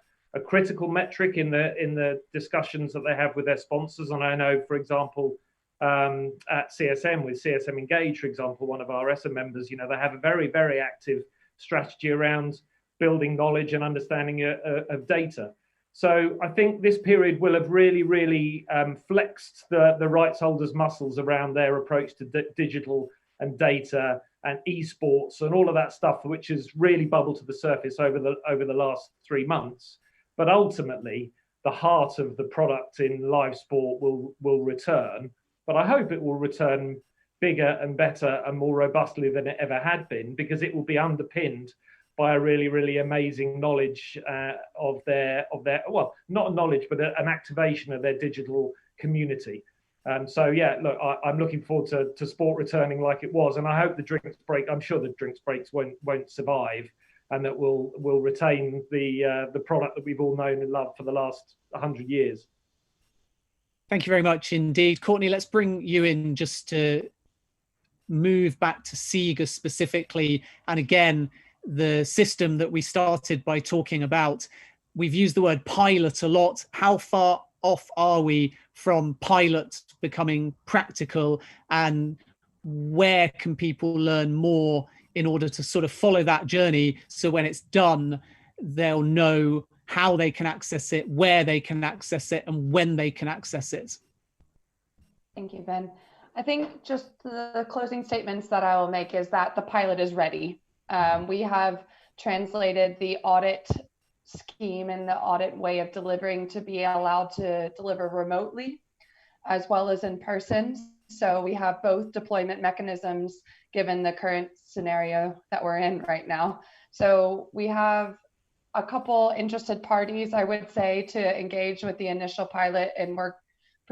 critical metric in the discussions that they have with their sponsors. And I know, for example, at CSM, with CSM Engage, for example, one of our ESSA members, you know, they have a very, very active strategy around building knowledge and understanding of data. So I think this period will have really, really flexed the rights holders' muscles around their approach to digital and data and esports and all of that stuff, which has really bubbled to the surface over the last 3 months. But ultimately, the heart of the product in live sport will return. But I hope it will return bigger and better and more robustly than it ever had been, because it will be underpinned by a really, really amazing knowledge of their well, not knowledge, but an activation of their digital community. So yeah, look, I'm looking forward to sport returning like it was, and I hope the drinks break. I'm sure the drinks breaks won't survive, and that we'll retain the product that we've all known and loved for the last 100 years. Thank you very much indeed, Courtney. Let's bring you in just to move back to SIGA specifically, and again, the system that we started by talking about. We've used the word pilot a lot. How far off are we from pilot becoming practical, and where can people learn more in order to sort of follow that journey, so when it's done, they'll know how they can access it, where they can access it, and when they can access it? Thank you, Ben. I think just the closing statements that I will make is that the pilot is ready. We have translated the audit scheme and the audit way of delivering to be allowed to deliver remotely as well as in person. So we have both deployment mechanisms given the current scenario that we're in right now. So we have a couple interested parties, I would say, to engage with the initial pilot and work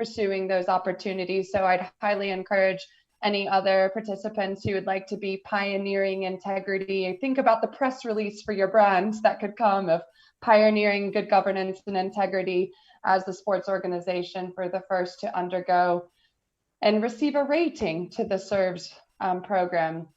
pursuing those opportunities. So I'd highly encourage any other participants who would like to be pioneering integrity. Think about the press release for your brands that could come of pioneering good governance and integrity as the sports organization for the first to undergo and receive a rating to the SERVS program.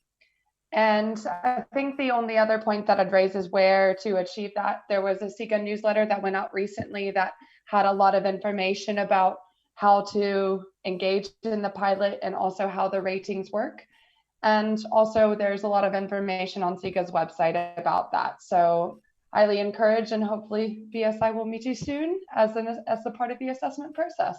And I think the only other point that I'd raise is where to achieve that. There was a SIGA newsletter that went out recently that had a lot of information about how to engage in the pilot and also how the ratings work. And also there's a lot of information on SIGA's website about that. So highly encourage, and hopefully BSI will meet you soon as a part of the assessment process.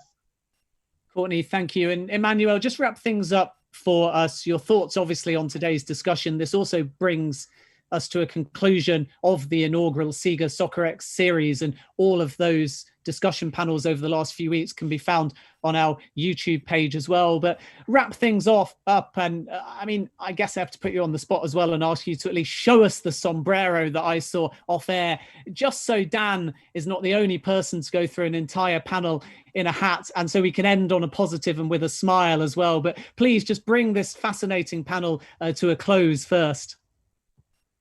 Courtney, thank you. And Emanuel, just wrap things up for us. Your thoughts, obviously, on today's discussion. This also brings us to a conclusion of the inaugural SIGA-Soccerex series, and all of those discussion panels over the last few weeks can be found on our YouTube page as well. But wrap things up, and I mean, I guess I have to put you on the spot as well and ask you to at least show us the sombrero that I saw off air, just so Dan is not the only person to go through an entire panel in a hat, and so we can end on a positive and with a smile as well. But please just bring this fascinating panel to a close first.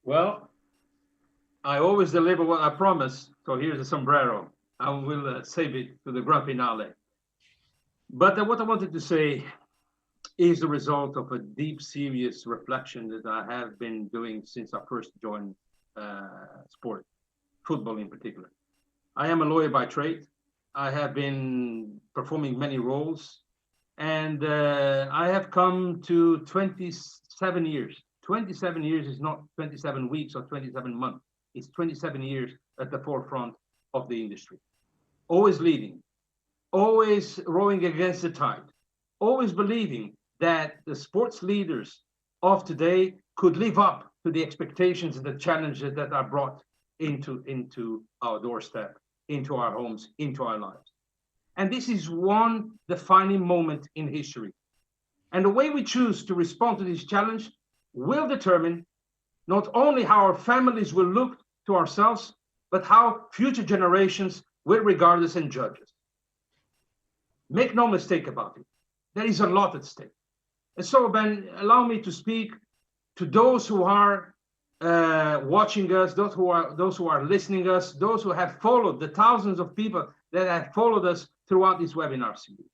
Well, I always deliver what I promise, so here's the sombrero. I will save it to the grand finale. But what I wanted to say is the result of a deep, serious reflection that I have been doing since I first joined sport, football in particular. I am a lawyer by trade. I have been performing many roles, and I have come to 27 years. 27 years is not 27 weeks or 27 months. It's 27 years at the forefront of the industry. Always leading, always rowing against the tide, always believing that the sports leaders of today could live up to the expectations and the challenges that are brought into our doorstep, into our homes, into our lives. And this is one defining moment in history. And the way we choose to respond to this challenge will determine not only how our families will look to ourselves, but how future generations will regard us and judge us. Make no mistake about it. There is a lot at stake. And so, Ben, allow me to speak to those who are watching us, those who are listening us, those who have followed, the thousands of people that have followed us throughout this webinar series,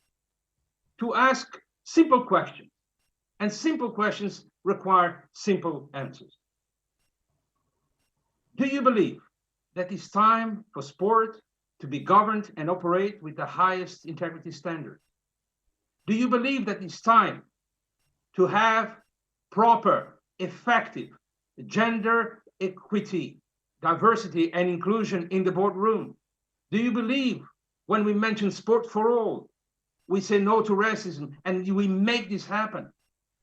to ask simple questions. And simple questions require simple answers. Do you believe that it's time for sport to be governed and operate with the highest integrity standards? Do you believe that it's time to have proper, effective gender equity, diversity, and inclusion in the boardroom? Do you believe when we mention sport for all, we say no to racism and we make this happen?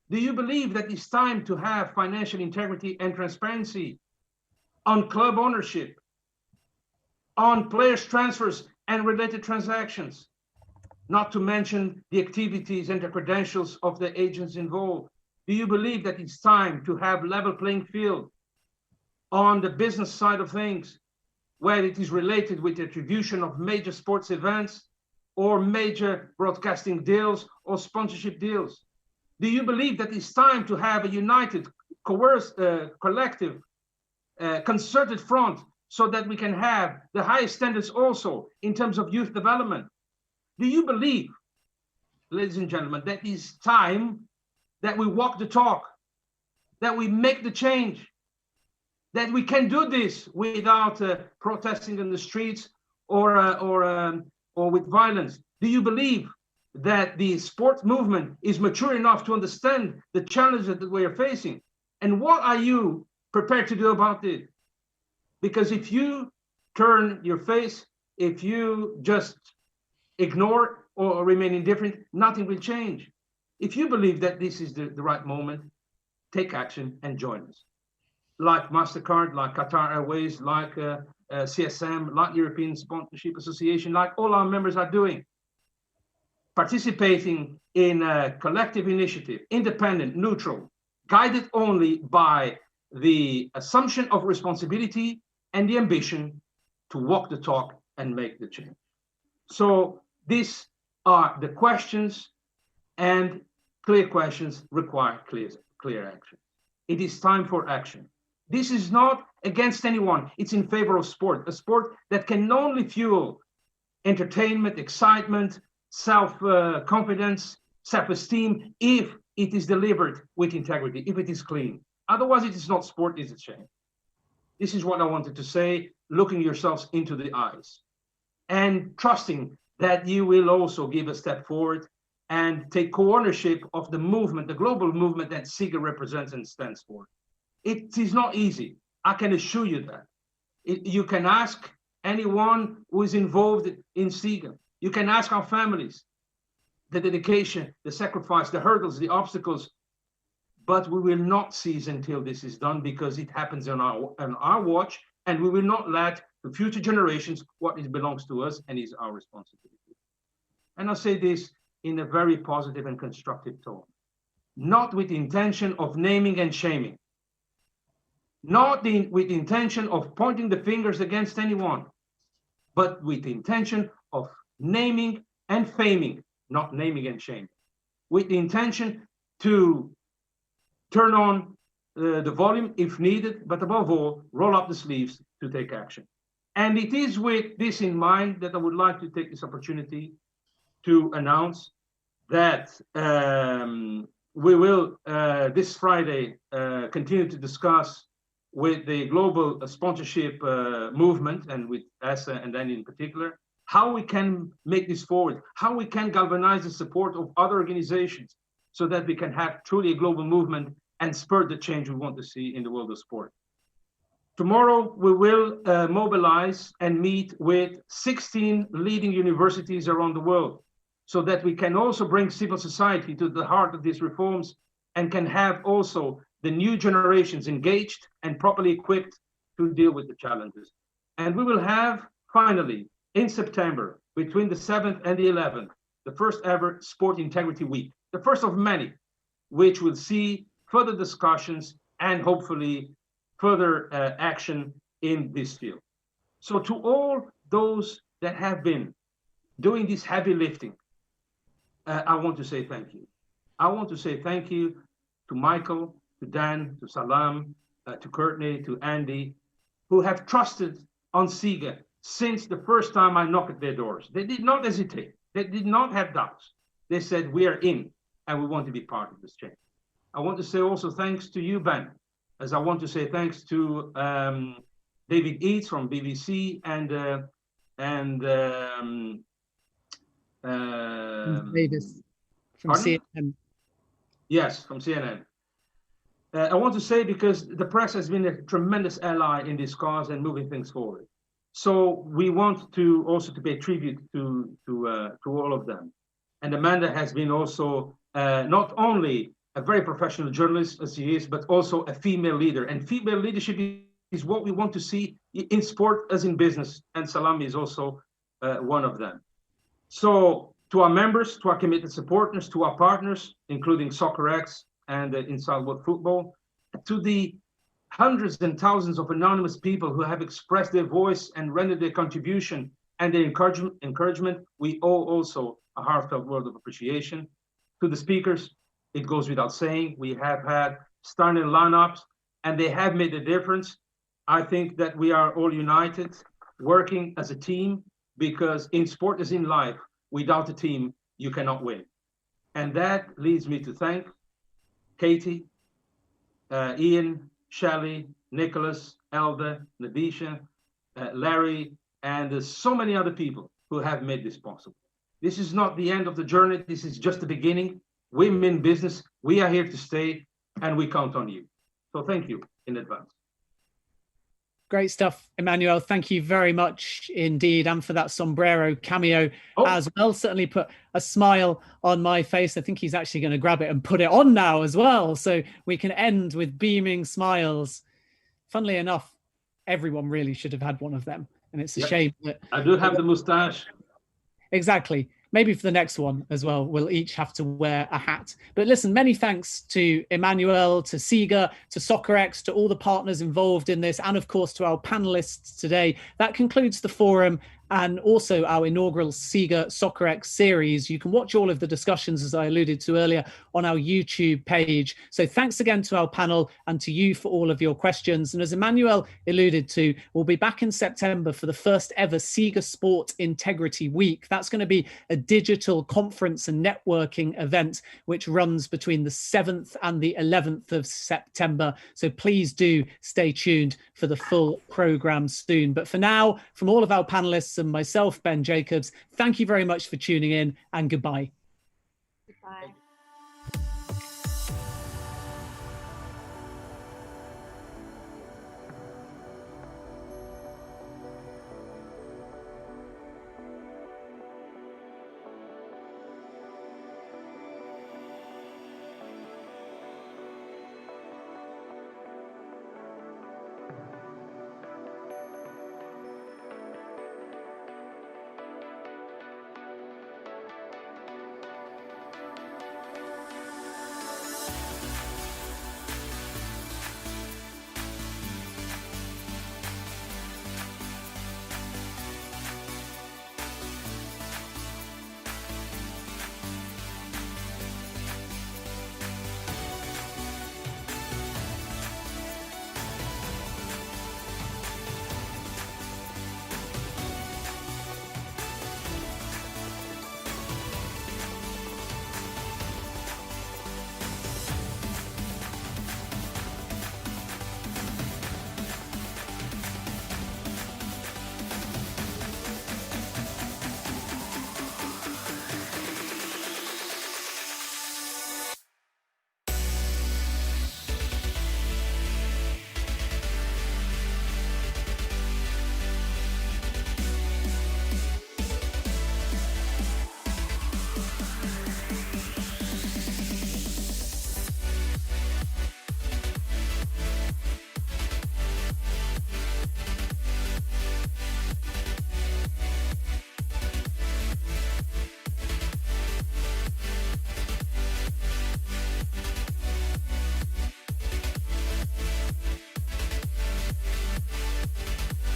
Do you believe that it's time to have financial integrity and transparency on club ownership, on players' transfers and related transactions, not to mention the activities and the credentials of the agents involved? Do you believe that it's time to have level playing field on the business side of things, where it is related with the attribution of major sports events or major broadcasting deals or sponsorship deals? Do you believe that it's time to have a united, collective, concerted front so that we can have the highest standards also in terms of youth development? Do you believe, ladies and gentlemen, that it's time that we walk the talk, that we make the change, that we can do this without protesting in the streets or with violence? Do you believe that the sports movement is mature enough to understand the challenges that we are facing? And what are you prepared to do about it? Because if you turn your face, if you just ignore or remain indifferent, nothing will change. If you believe that this is the right moment, take action and join us. Like MasterCard, like Qatar Airways, like CSM, like European Sponsorship Association, like all our members are doing. Participating in a collective initiative, independent, neutral, guided only by the assumption of responsibility and the ambition to walk the talk and make the change. So this are the questions, and clear questions require clear action. It is time for action. This is not against anyone. It's in favor of sport, a sport that can only fuel entertainment, excitement, self-confidence, self-esteem, if it is delivered with integrity, if it is clean. Otherwise, it is not sport, it's a shame. This is what I wanted to say, looking yourselves into the eyes and trusting that you will also give a step forward and take co-ownership of the movement, the global movement that SIGA represents and stands for. It is not easy. I can assure you that. You can ask anyone who is involved in SIGA. You can ask our families, the dedication, the sacrifice, the hurdles, the obstacles, but we will not cease until this is done, because it happens on our watch, and we will not let to future generations what it belongs to us and is our responsibility. And I'll say this in a very positive and constructive tone, not with the intention of naming and shaming, not with the intention of pointing the fingers against anyone, but with the intention of naming and faming, not naming and shaming, with the intention to turn on the volume if needed, but above all, roll up the sleeves to take action. And it is with this in mind that I would like to take this opportunity to announce that we will this Friday continue to discuss with the global sponsorship movement, and with ESSA and then in particular, how we can make this forward, how we can galvanize the support of other organizations so that we can have truly a global movement and spur the change we want to see in the world of sport. Tomorrow, we will mobilize and meet with 16 leading universities around the world, so that we can also bring civil society to the heart of these reforms and can have also the new generations engaged and properly equipped to deal with the challenges. And we will have, finally, in September, between the 7th and the 11th, the first ever Sport Integrity Week, the first of many, which will see further discussions and hopefully further action in this field. So to all those that have been doing this heavy lifting, I want to say thank you. I want to say thank you to Michael, to Dan, to Salam, to Courtney, to Andy, who have trusted on SIGA since the first time I knocked at their doors. They did not hesitate. They did not have doubts. They said, we are in, and we want to be part of this change. I want to say also thanks to you, Ben, as I want to say thanks to David Eads from BBC and Davis from CNN. Yes, from CNN. I want to say because the press has been a tremendous ally in this cause and moving things forward. So we want to also to pay tribute to all of them. And Amanda has been also not only a very professional journalist as she is, but also a female leader. And female leadership is what we want to see in sport as in business. And Salam is also one of them. So to our members, to our committed supporters, to our partners, including SOCCEREX and Inside World Football, to the hundreds and thousands of anonymous people who have expressed their voice and rendered their contribution and their encouragement, we owe also a heartfelt word of appreciation. To the speakers, it goes without saying, we have had stunning lineups and they have made a difference. I think that we are all united, working as a team, because in sport as in life, without a team, you cannot win. And that leads me to thank Katie, Ian, Shelley, Nicholas, Elda, Nadisha, Larry, and so many other people who have made this possible. This is not the end of the journey. This is just the beginning. Women in business, we are here to stay, and we count on you. So thank you in advance. Great stuff, Emanuel. Thank you very much indeed. And for that sombrero cameo as well. Certainly put a smile on my face. I think he's actually going to grab it and put it on now as well. So we can end with beaming smiles. Funnily enough, everyone really should have had one of them. And it's a shame that I do have the moustache. Exactly. Maybe for the next one as well, we'll each have to wear a hat. But listen, many thanks to Emanuel, to SIGA, to SOCCEREX, to all the partners involved in this, and of course to our panelists today. That concludes the forum, and also our inaugural SIGA-Soccerex series. You can watch all of the discussions, as I alluded to earlier, on our YouTube page. So thanks again to our panel and to you for all of your questions. And as Emanuel alluded to, we'll be back in September for the first ever SIGA Sport Integrity Week. That's going to be a digital conference and networking event which runs between the 7th and the 11th of September. So please do stay tuned for the full program soon. But for now, from all of our panelists and myself, Ben Jacobs, thank you very much for tuning in, and goodbye. Goodbye.